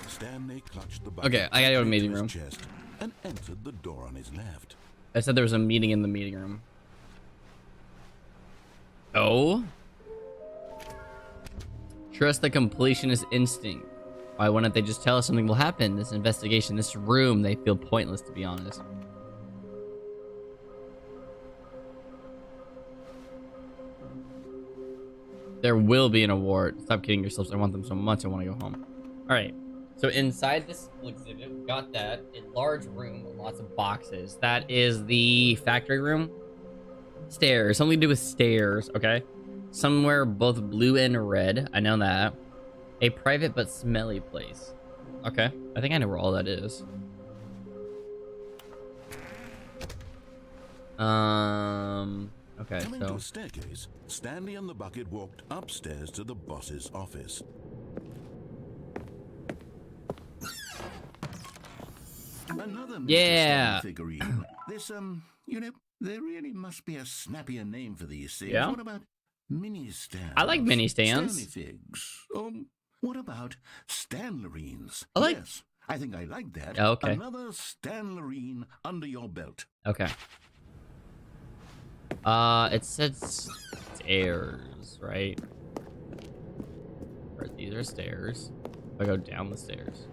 Stanley clutched the bucket. Okay, I gotta go to the meeting his room. chest and entered the door on his left. I said there was a meeting in the meeting room. Oh? Trust the completionist instinct. Why wouldn't they just tell us something will happen? This investigation, this room, they feel pointless, to be honest. There will be an award. Stop kidding yourselves. I want them so much. I want to go home. All right. So inside this exhibit, we got that. A large room with lots of boxes. That is the factory room. Stairs. Something to do with stairs. Okay. Somewhere both blue and red. I know that. A private but smelly place. Okay. I think I know where all that is. Okay, Coming so... to a staircase, Stanley and the bucket walked upstairs to the boss's office. Another Mr. Yeah. Stanley figurine. This, you know, there really must be a snappier name for these things. Yeah? What about mini stands? I like mini stands. Stanley figs. What about Stanlerines? I like... Yes, I think I like that. Oh, okay. Another Stanlerine under your belt. Okay. It said stairs, right? Or these are stairs. If I go down the stairs,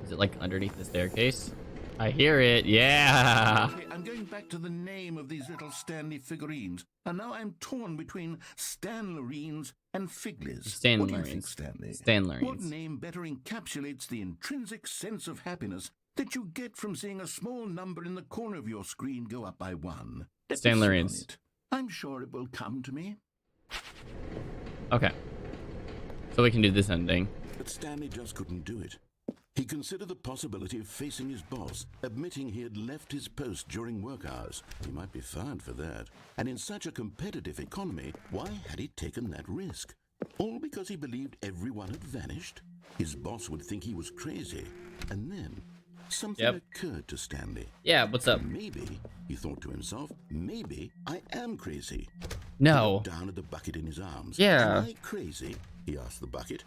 is it like underneath the staircase? I hear it. Yeah. Okay, I'm going back to the name of these little Stanley figurines, and now I'm torn between Stanlerines and Figlies. What do you think, Stanley? Stanlerines. What name better encapsulates the intrinsic sense of happiness that you get from seeing a small number in the corner of your screen go up by one? Stanlerines. I'm sure it will come to me. Okay. So we can do this ending. But Stanley just couldn't do it. He considered the possibility of facing his boss, admitting he had left his post during work hours. He might be fired for that. And in such a competitive economy, why had he taken that risk? All because he believed everyone had vanished? His boss would think he was crazy. And then something occurred to Stanley. Yeah, what's up? Maybe, he thought to himself, maybe I am crazy. No. He looked down at the bucket in his arms. Yeah. Am I crazy? He asked the bucket.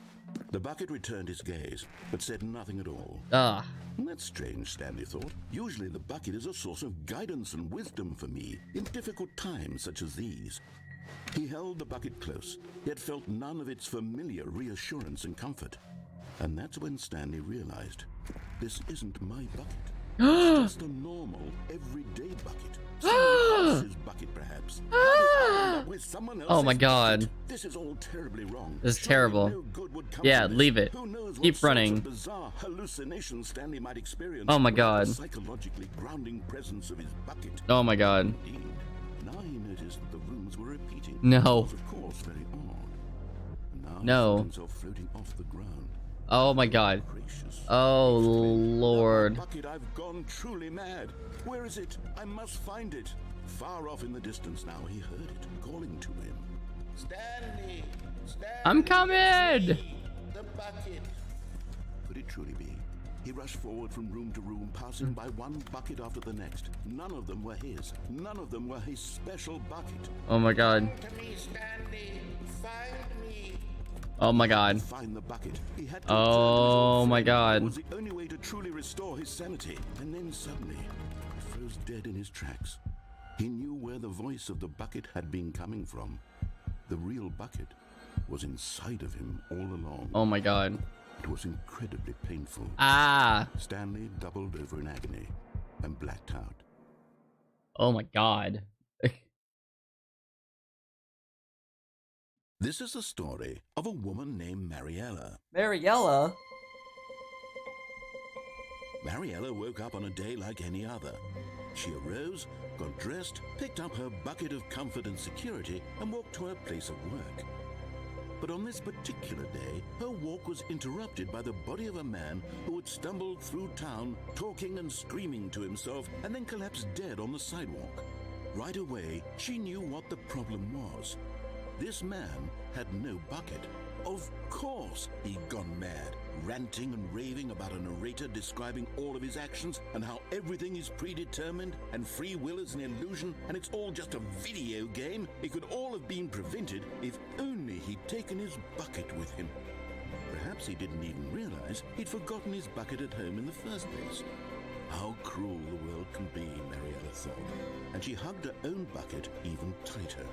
The bucket returned his gaze, but said nothing at all. Ah. That's strange, Stanley thought. Usually the bucket is a source of guidance and wisdom for me in difficult times such as these. He held the bucket close, yet felt none of its familiar reassurance and comfort. And that's when Stanley realized, this isn't my bucket. It's just a normal, everyday bucket. Someone else's bucket, perhaps. How did I end up with someone else's Oh my god. bucket? This is all terribly wrong. This is Surely terrible. no good would come Yeah, from this. leave it. Who knows what Keep sorts running. of bizarre hallucinations Stanley might experience. Oh my without the god. psychologically grounding presence of his bucket. Oh my god. Indeed. Now he noticed that the rooms were repeating. No. It was, of course, very odd. Now No. he found himself floating off the ground. Oh my god. Gracious. Oh Exclaimed, lord. "Oh, bucket, I've gone truly mad. Where is it? I must find it. Far off in the distance now, he heard it calling to him. Stanley! Stanley! I'm coming! it's me, the bucket. Could it truly be? He rushed forward from room to room, passing by one bucket after the next. None of them were his. None of them were his special bucket. Oh my god. To me, Stanley! Find me! Oh my god. Find the bucket. He had to Oh return to his old my friend. god. It was the only way to truly restore his sanity. And then suddenly, he froze dead in his tracks. He knew where the voice of the bucket had been coming from. The real bucket was inside of him all along. Oh my god. It was incredibly painful. Ah. Stanley doubled over in agony and blacked out. Oh my god. This is the story of a woman named Mariella. Mariella? Mariella woke up on a day like any other. She arose, got dressed, picked up her bucket of comfort and security, and walked to her place of work. But on this particular day, her walk was interrupted by the body of a man who had stumbled through town, talking and screaming to himself, and then collapsed dead on the sidewalk. Right away, she knew what the problem was. This man had no bucket. Of course he'd gone mad, ranting and raving about a narrator describing all of his actions and how everything is predetermined and free will is an illusion and it's all just a video game. It could all have been prevented if only he'd taken his bucket with him. Perhaps he didn't even realize he'd forgotten his bucket at home in the first place. How cruel the world can be, Mariella thought, and she hugged her own bucket even tighter.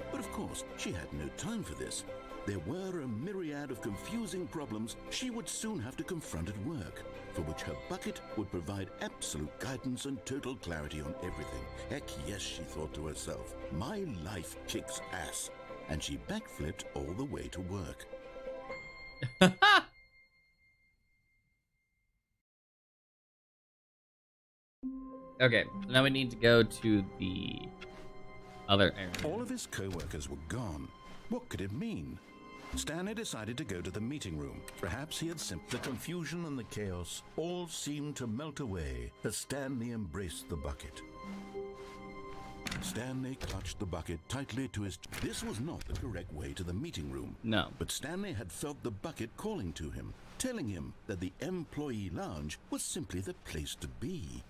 But of course, she had no time for this. There were a myriad of confusing problems she would soon have to confront at work, for which her bucket would provide absolute guidance and total clarity on everything. Heck yes, she thought to herself, my life kicks ass. And she backflipped all the way to work. Okay, so now we need to go to the other area. All of his co-workers were gone. What could it mean? Stanley decided to go to the meeting room. Perhaps he had the confusion and the chaos all seemed to melt away as Stanley embraced the bucket. Stanley clutched the bucket tightly to his... This was not the correct way to the meeting room. No. But Stanley had felt the bucket calling to him, telling him that the employee lounge was simply the place to be.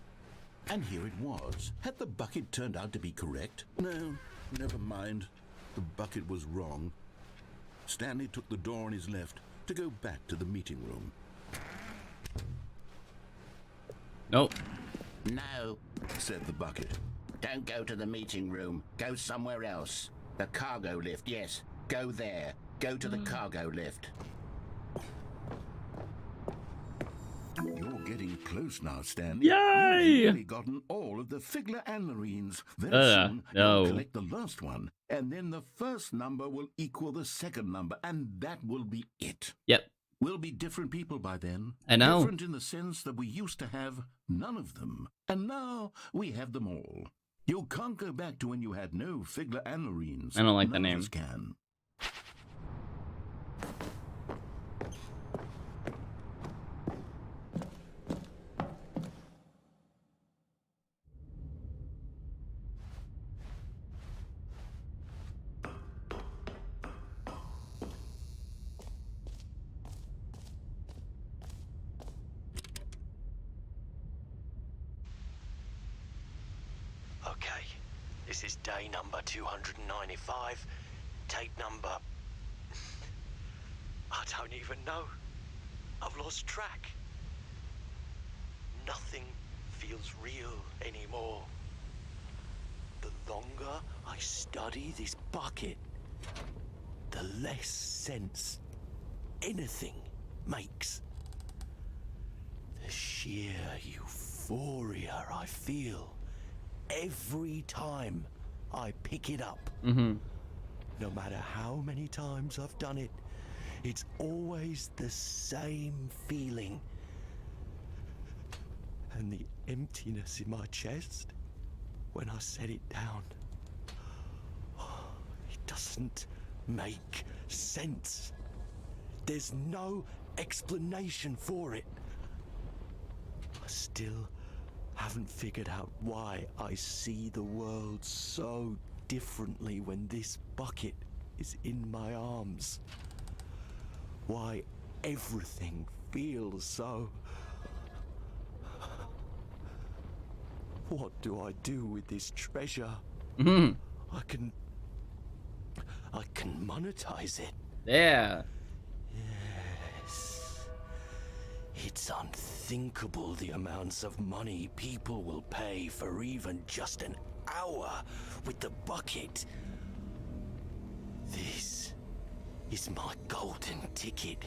And here it was. Had the bucket turned out to be correct? No, never mind. The bucket was wrong. Stanley took the door on his left to go back to the meeting room. Nope. No, Said the bucket. don't go to the meeting room. Go somewhere else. The cargo lift, yes. Go there. Go to the cargo lift. You're getting close now, Stanley. Yay! You've really gotten all of the Figler and Marines. Very soon, no. you'll collect the last one, and then the first number will equal the second number, and that will be it. Yep. We'll be different people by then. I know. Different in the sense that we used to have none of them, and now we have them all. You can't go back to when you had no Figler and Marines. I don't like that None of name. us can. Okay, this is day number 295. Tape number... I don't even know. I've lost track. Nothing feels real anymore. The longer I study this bucket, the less sense anything makes. The sheer euphoria I feel every time I pick it up. No matter how many times I've done it, it's always the same feeling. And the emptiness in my chest when I set it down, it doesn't make sense. There's no explanation for it. I still haven't figured out why I see the world so differently when this bucket is in my arms. Why everything feels so... What do I do with this treasure? I can monetize it. Yeah. Yes. It's unthinkable the amounts of money people will pay for even just an hour with the bucket. This is my golden ticket.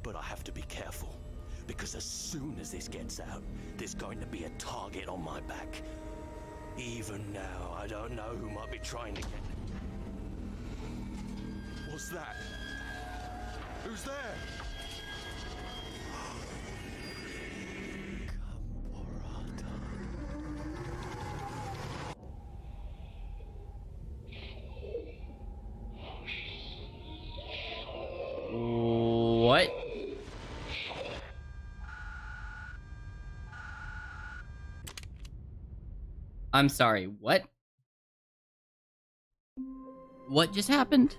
But I have to be careful, because as soon as this gets out, there's going to be a target on my back. Even now, I don't know who might be trying to get... What's that? Who's there? What? I'm sorry, what? What just happened?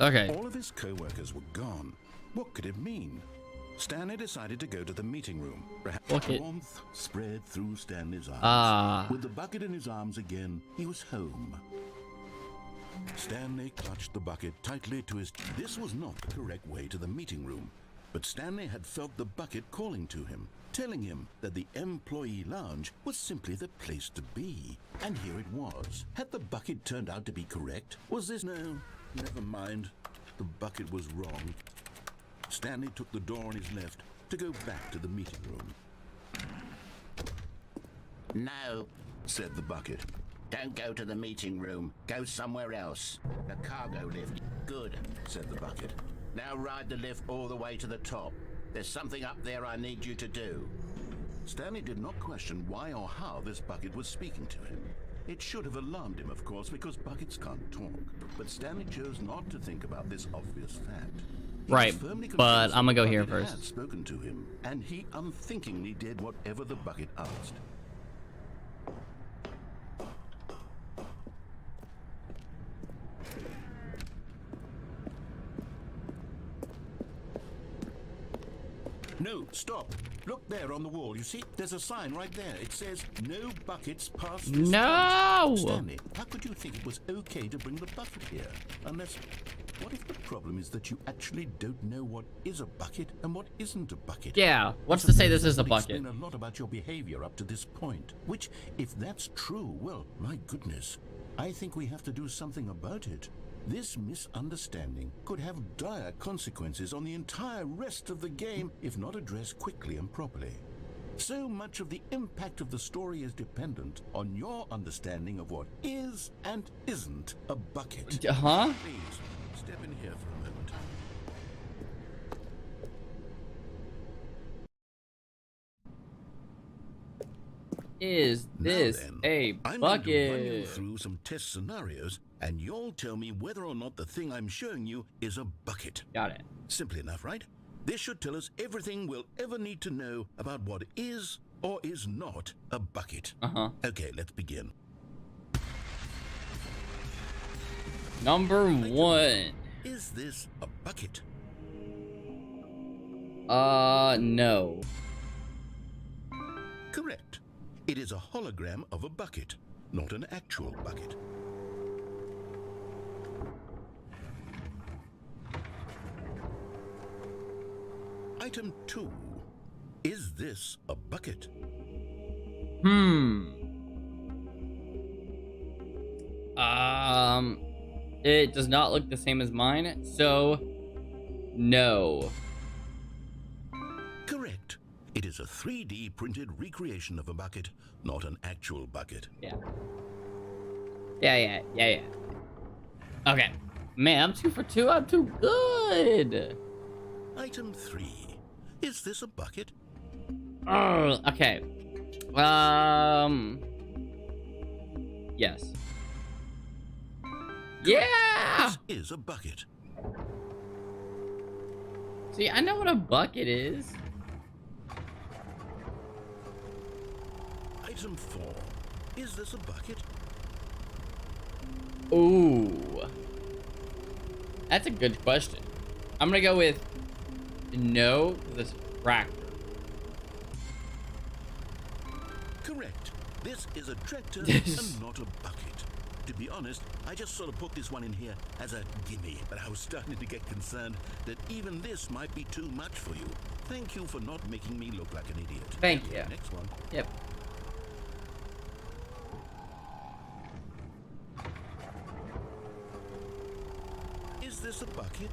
Okay. All of his co-workers were gone. What could it mean? Stanley decided to go to the meeting room. Perhaps Bucket. warmth spread through Stanley's eyes. Ah. With the bucket in his arms again, he was home. Stanley clutched the bucket tightly to his... This was not the correct way to the meeting room, but Stanley had felt the bucket calling to him, telling him that the employee lounge was simply the place to be. And here it was. Had the bucket turned out to be correct? Was this... No, never mind. The bucket was wrong. Stanley took the door on his left to go back to the meeting room. No, Said the bucket. don't go to the meeting room. Go somewhere else. The cargo lift. Good. Said the bucket. Now ride the lift all the way to the top. There's something up there I need you to do. Stanley did not question why or how this bucket was speaking to him. It should have alarmed him, of course, because buckets can't talk. But Stanley chose not to think about this obvious fact. He Right, was firmly but convinced I'm gonna the go here bucket first. had spoken to him, and he unthinkingly did whatever the bucket asked. No, stop. Look there on the wall. You see? There's a sign right there. It says, no buckets past this No! point. Stanley, how could you think it was okay to bring the bucket here? Unless, what if the problem is that you actually don't know what is a bucket and what isn't a bucket? Yeah, what's to say this is a That would bucket? explain a lot about your behavior up to this point. Which, if that's true, well, my goodness, I think we have to do something about it. This misunderstanding could have dire consequences on the entire rest of the game if not addressed quickly and properly. So much of the impact of the story is dependent on your understanding of what is and isn't a bucket. Huh? Please, step in here for a moment. Is this Now then, a I'm going to run you bucket? through some test scenarios, and you'll tell me whether or not the thing I'm showing you is a bucket. Got it. Simple enough, right? This should tell us everything we'll ever need to know about what is or is not a bucket. Uh-huh. Okay, let's begin. Number one. Is this a bucket? No. Correct. It is a hologram of a bucket, not an actual bucket. Item 2. Is this a bucket? It does not look the same as mine, so no. Correct. It is a 3D printed recreation of a bucket, not an actual bucket. Yeah. Yeah. Okay. Man, I'm 2 for 2. I'm too good. Item 3. Is this a bucket? Okay. Yes. Yeah! This is a bucket. See, I know what a bucket is. Item 4. Is this a bucket? Ooh. That's a good question. I'm gonna go with no, this tractor. Correct. This is a tractor and not a bucket. To be honest, I just sort of put this one in here as a gimme, but I was starting to get concerned that even this might be too much for you. Thank you for not making me look like an idiot. Thank you. Next one. Yep. Is this a bucket?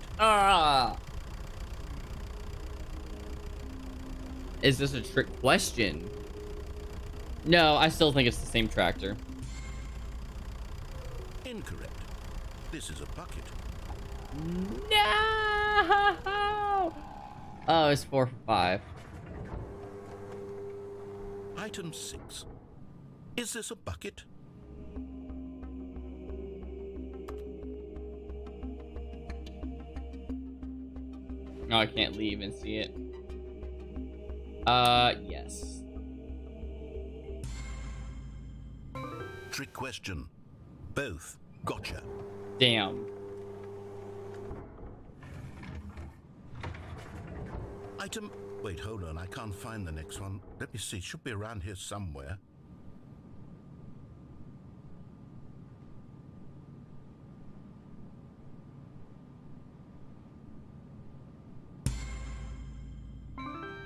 Is this a trick question? No, I still think it's the same tractor. Incorrect. This is a bucket. No! Oh, it's 4 for 5. Item 6. Is this a bucket? No, I can't leave and see it. Yes. Trick question. Both. Gotcha. Damn. Item... Wait, hold on. I can't find the next one. Let me see. It should be around here somewhere.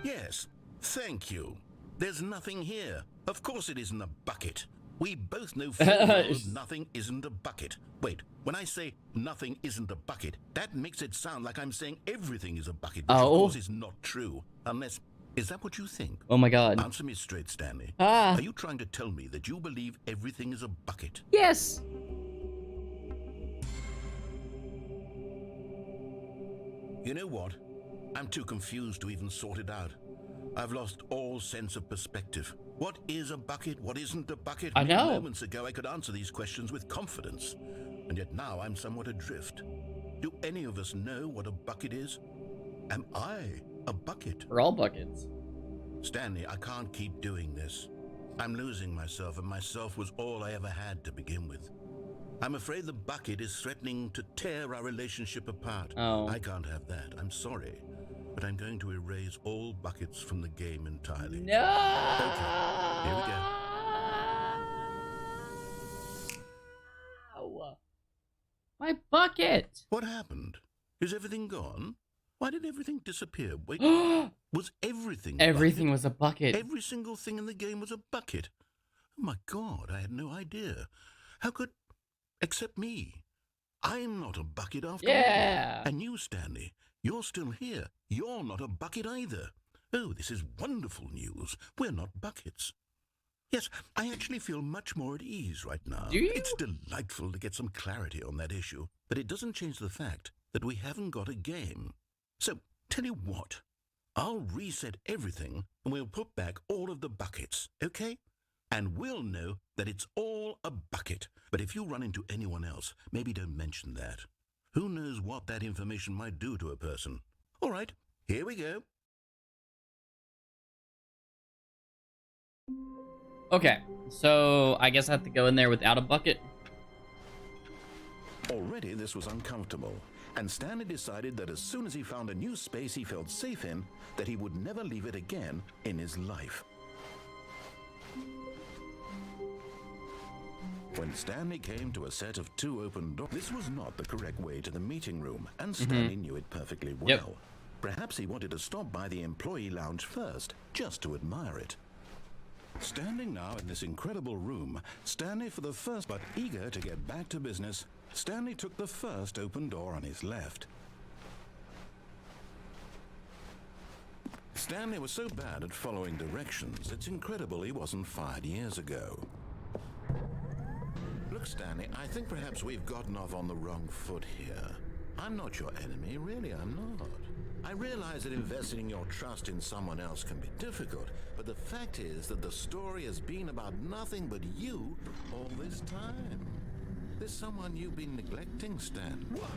Yes. Thank you. There's nothing here. Of course it isn't a bucket. We both know full well nothing isn't a bucket. Wait, when I say nothing isn't a bucket, that makes it sound like I'm saying everything is a bucket, which of course is not true. Unless, is that what you think? Oh my god. Answer me straight, Stanley. Ah. Are you trying to tell me that you believe everything is a bucket? Yes. You know what? I'm too confused to even sort it out. I've lost all sense of perspective. What is a bucket? What isn't a bucket? I know. Moments ago, I could answer these questions with confidence, and yet now I'm somewhat adrift. Do any of us know what a bucket is? Am I a bucket? We're all buckets. Stanley, I can't keep doing this. I'm losing myself, and myself was all I ever had to begin with. I'm afraid the bucket is threatening to tear our relationship apart. Oh. I can't have that. I'm sorry. But I'm going to erase all buckets from the game entirely. No. Okay, here we go. My bucket. What happened? Is everything gone? Why did everything disappear? Wait, was everything Everything bucket? was a bucket. Every single thing in the game was a bucket. Oh my God, I had no idea. How could... Except me. I'm not a bucket after all. Yeah. And you, Stanley, you're still here. You're not a bucket either. Oh, this is wonderful news. We're not buckets. Yes, I actually feel much more at ease right now. Do you? It's delightful to get some clarity on that issue, but it doesn't change the fact that we haven't got a game. So, tell you what, I'll reset everything and we'll put back all of the buckets, okay? And we'll know that it's all a bucket. But if you run into anyone else, maybe don't mention that. Who knows what that information might do to a person? All right, here we go. Okay, so I guess I have to go in there without a bucket. Already this was uncomfortable, and Stanley decided that as soon as he found a new space he felt safe in, that he would never leave it again in his life. When Stanley came to a set of 2 open doors, this was not the correct way to the meeting room, and Stanley knew it perfectly well. Yep. Perhaps he wanted to stop by the employee lounge first, just to admire it. Standing now in this incredible room, Stanley for the first, but eager to get back to business, Stanley took the first open door on his left. Stanley was so bad at following directions, it's incredible he wasn't fired years ago. Look, Stanley, I think perhaps we've gotten off on the wrong foot here. I'm not your enemy, really, I'm not. I realize that investing your trust in someone else can be difficult, but the fact is that the story has been about nothing but you all this time. There's someone you've been neglecting, Stan. What?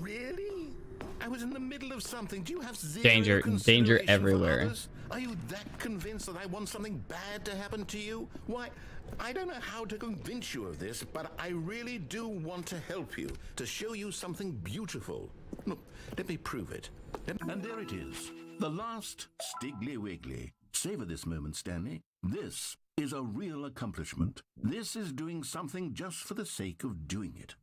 Really? I was in the middle of something. Do you have zero Danger consideration for everywhere. others? Are you that convinced that I want something bad to happen to you? Why, I don't know how to convince you of this, but I really do want to help you, to show you something beautiful. Look, let me prove it. And there it is, the last Stiggly Wiggly. Savor this moment, Stanley. This is a real accomplishment. This is doing something just for the sake of doing it.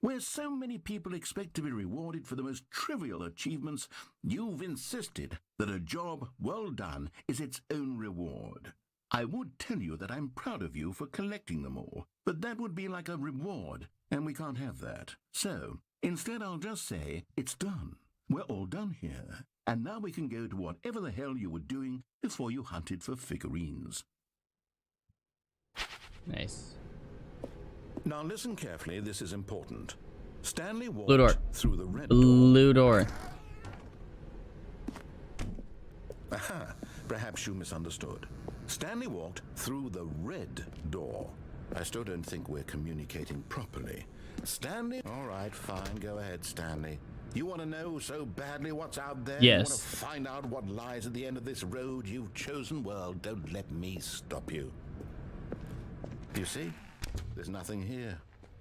Where so many people expect to be rewarded for the most trivial achievements, you've insisted that a job well done is its own reward. I would tell you that I'm proud of you for collecting them all, but that would be like a reward, and we can't have that. So, instead I'll just say, it's done. We're all done here, and now we can go to whatever the hell you were doing before you hunted for figurines. Nice. Now listen carefully, this is important. Stanley walked Blue door. through the red door. Blue door. Aha, perhaps you misunderstood. Stanley walked through the red door. I still don't think we're communicating properly. Stanley? All right, fine, go ahead, Stanley. You want to know so badly what's out there? Yes. You want to find out what lies at the end of this road you've chosen? Well, don't let me stop you. You see? There's nothing here.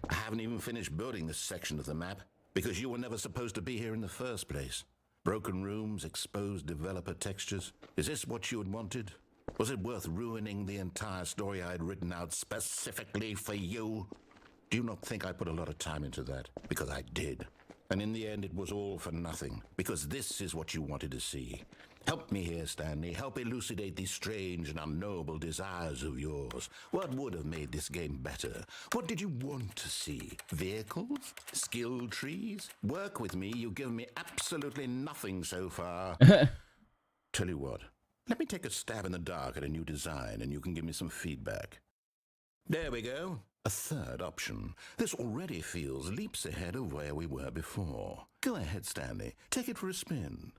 I haven't even finished building this section of the map because you were never supposed to be here in the first place. Broken rooms, exposed developer textures. Is this what you had wanted? Was it worth ruining the entire story I had written out specifically for you? Do you not think I put a lot of time into that? Because I did. And in the end, it was all for nothing, because this is what you wanted to see. Help me here, Stanley. Help elucidate these strange and unknowable desires of yours. What would have made this game better? What did you want to see? Vehicles? Skill trees? Work with me. You've given me absolutely nothing so far. Tell you what, let me take a stab in the dark at a new design, and you can give me some feedback. There we go. A third option. This already feels leaps ahead of where we were before. Go ahead, Stanley. Take it for a spin.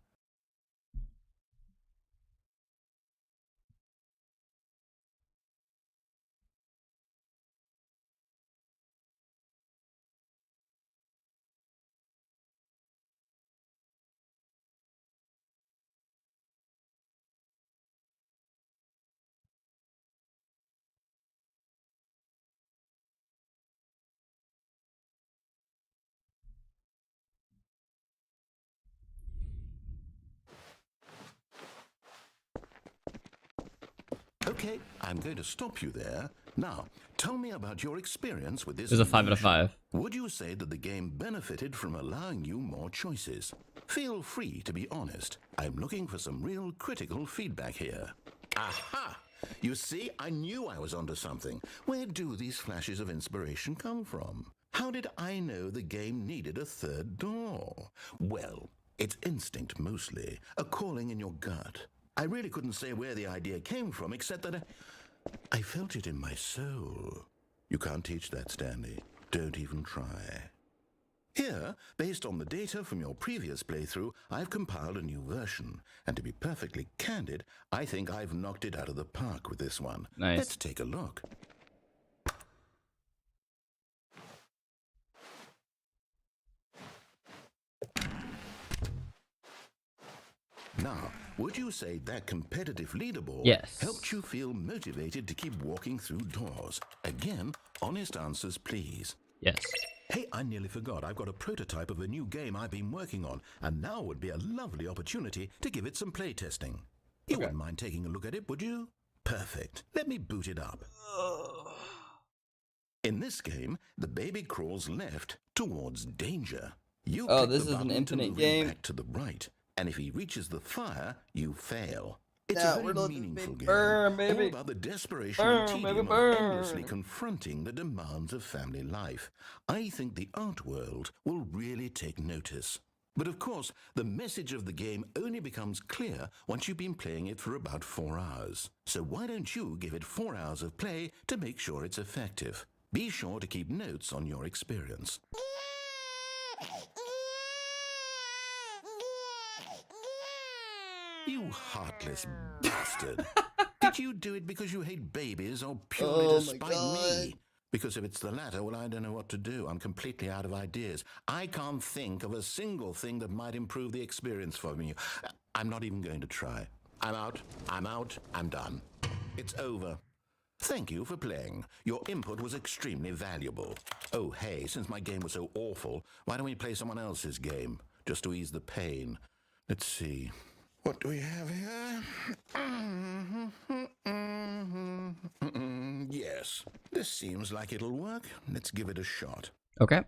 Okay, I'm going to stop you there. Now, tell me about your experience with this. There's a 5 out of 5. Would you say that the game benefited from allowing you more choices? Feel free to be honest. I'm looking for some real critical feedback here. Aha! You see, I knew I was onto something. Where do these flashes of inspiration come from? How did I know the game needed a third door? Well, it's instinct mostly, a calling in your gut. I really couldn't say where the idea came from, except that I felt it in my soul. You can't teach that, Stanley. Don't even try. Here, based on the data from your previous playthrough, I've compiled a new version. And to be perfectly candid, I think I've knocked it out of the park with this one. Nice. Let's take a look. Now, would you say that competitive leaderboard Yes. helped you feel motivated to keep walking through doors? Again, honest answers, please. Yes. Hey, I nearly forgot. I've got a prototype of a new game I've been working on, and now would be a lovely opportunity to give it some playtesting. You wouldn't mind taking a look at it, would you? Perfect. Let me boot it up. In this game, the baby crawls left towards danger. You Oh, click this the is an button to infinite move him game. back to the right, and if he reaches the fire, you fail. It's Yeah, a we're very looking meaningful game, burn, all baby. about the desperation Burn, and baby, tedium of burn. endlessly confronting the demands of family life. I think the art world will really take notice. But of course, the message of the game only becomes clear once you've been playing it for about 4 hours. So why don't you give it 4 hours of play to make sure it's effective? Be sure to keep notes on your experience. You heartless bastard. Did you do it because you hate babies or purely Oh to my spite God. me? Because if it's the latter, well, I don't know what to do. I'm completely out of ideas. I can't think of a single thing that might improve the experience for me. I'm not even going to try. I'm out, I'm done. It's over. Thank you for playing. Your input was extremely valuable. Oh, hey, since my game was so awful, why don't we play someone else's game? Just to ease the pain. Let's see. What do we have here? Yes, this seems like it'll work. Let's give it a shot. Okay.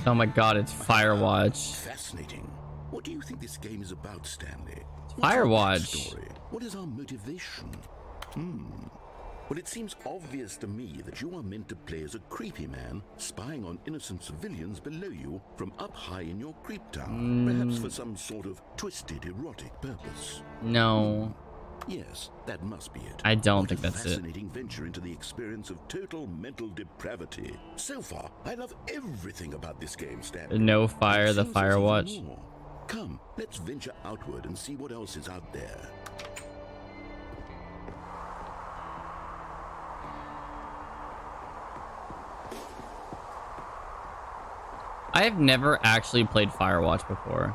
Oh my god, it's Firewatch. Fascinating. What do you think this game is about, Stanley? Firewatch. What is our motivation? Well, it seems obvious to me that you are meant to play as a creepy man spying on innocent civilians below you from up high in your creep tower, perhaps for some sort of twisted erotic purpose. No. Yes, that must be it. I don't What think a that's it. fascinating venture into the experience of total mental depravity. So far, I love everything about this game, Stanley. No fire, the It seems there's even Firewatch. more. Come, let's venture outward and see what else is out there. I have never actually played Firewatch before.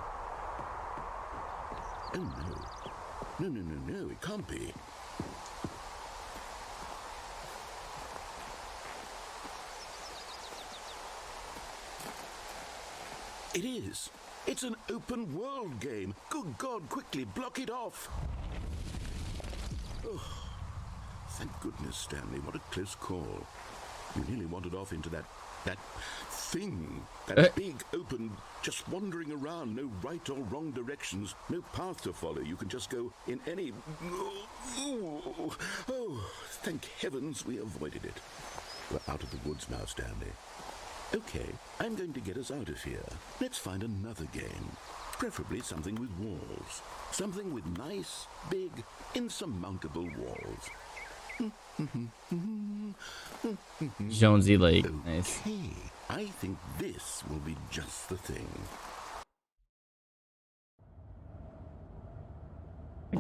Oh no. No, it can't be. It is. It's an open world game. Good God, quickly block it off. Oh, thank goodness, Stanley. What a close call. You nearly wandered off into that thing. That big, open, just wandering around. No right or wrong directions. No path to follow. You can just go in any... Oh, thank heavens we avoided it. We're out of the woods now, Stanley. Okay, I'm going to get us out of here. Let's find another game. Preferably something with walls. Something with nice, big, insurmountable walls. Jonesy Lake. Nice. Okay, I think this will be just the thing.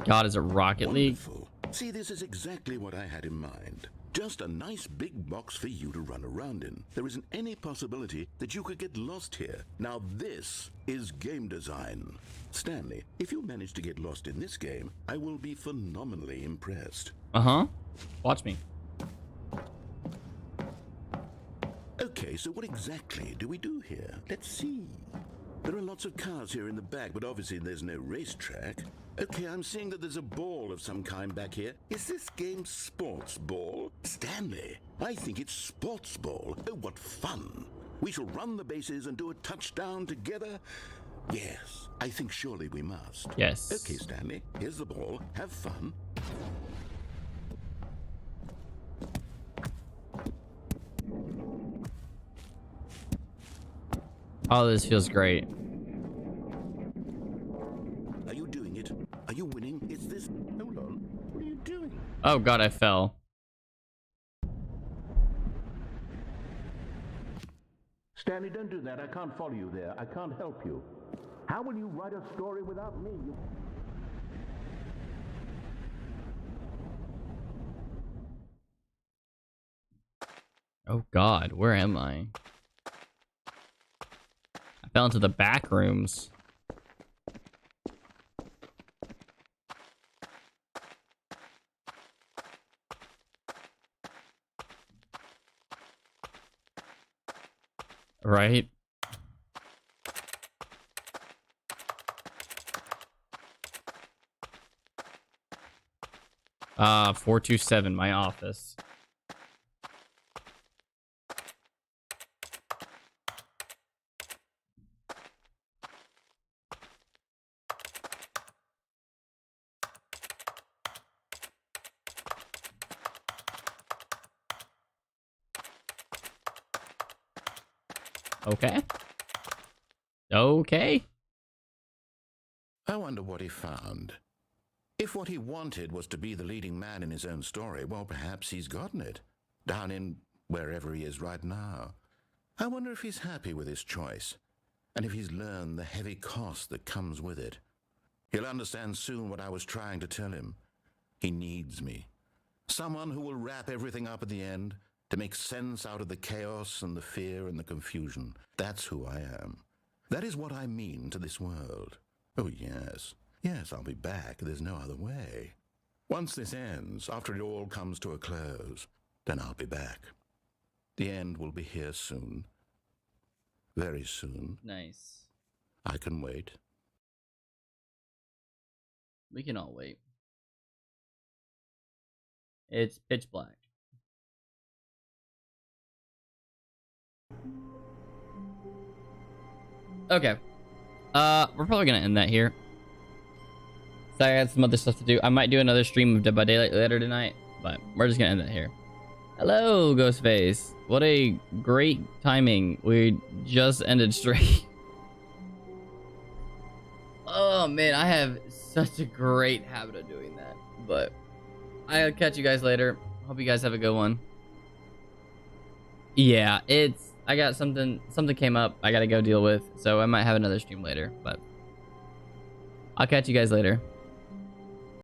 God, is it Rocket League? Wonderful. See, this is exactly what I had in mind. Just a nice big box for you to run around in. There isn't any possibility that you could get lost here. Now this is game design. Stanley, if you manage to get lost in this game, I will be phenomenally impressed. Uh-huh. Watch me. Okay, so what exactly do we do here? Let's see. There are lots of cars here in the back, but obviously there's no racetrack. Okay, I'm seeing that there's a ball of some kind back here. Is this game sports ball? Stanley, I think it's sports ball. Oh, what fun. We shall run the bases and do a touchdown together. Yes, I think surely we must. Yes. Okay, Stanley, here's the ball. Have fun. Oh, this feels great. Are you doing it? Are you winning? Is this... Hold on. What are you doing? Oh god, I fell. Stanley, don't do that. I can't follow you there. I can't help you. How will you write a story without me? Oh god, where am I? I fell into the back rooms. Right? Ah, 427, my office. Okay. Okay. I wonder what he found. If what he wanted was to be the leading man in his own story, well, perhaps he's gotten it. Down in wherever he is right now. I wonder if he's happy with his choice, and if he's learned the heavy cost that comes with it. He'll understand soon what I was trying to tell him. He needs me. Someone who will wrap everything up at the end, to make sense out of the chaos and the fear and the confusion. That's who I am. That is what I mean to this world. Oh, yes. Yes, I'll be back. There's no other way. Once this ends, after it all comes to a close, then I'll be back. The end will be here soon. Very soon. Nice. I can wait. We can all wait. It's pitch black. Okay. We're probably gonna end that here. So I got some other stuff to do. I might do another stream of Dead by Daylight later tonight, but we're just gonna end that here. Hello, Ghostface. What a great timing. We just ended straight. Oh man, I have such a great habit of doing that. But I'll catch you guys later. Hope you guys have a good one. Yeah, I got something came up I gotta go deal with, so I might have another stream later, but I'll catch you guys later.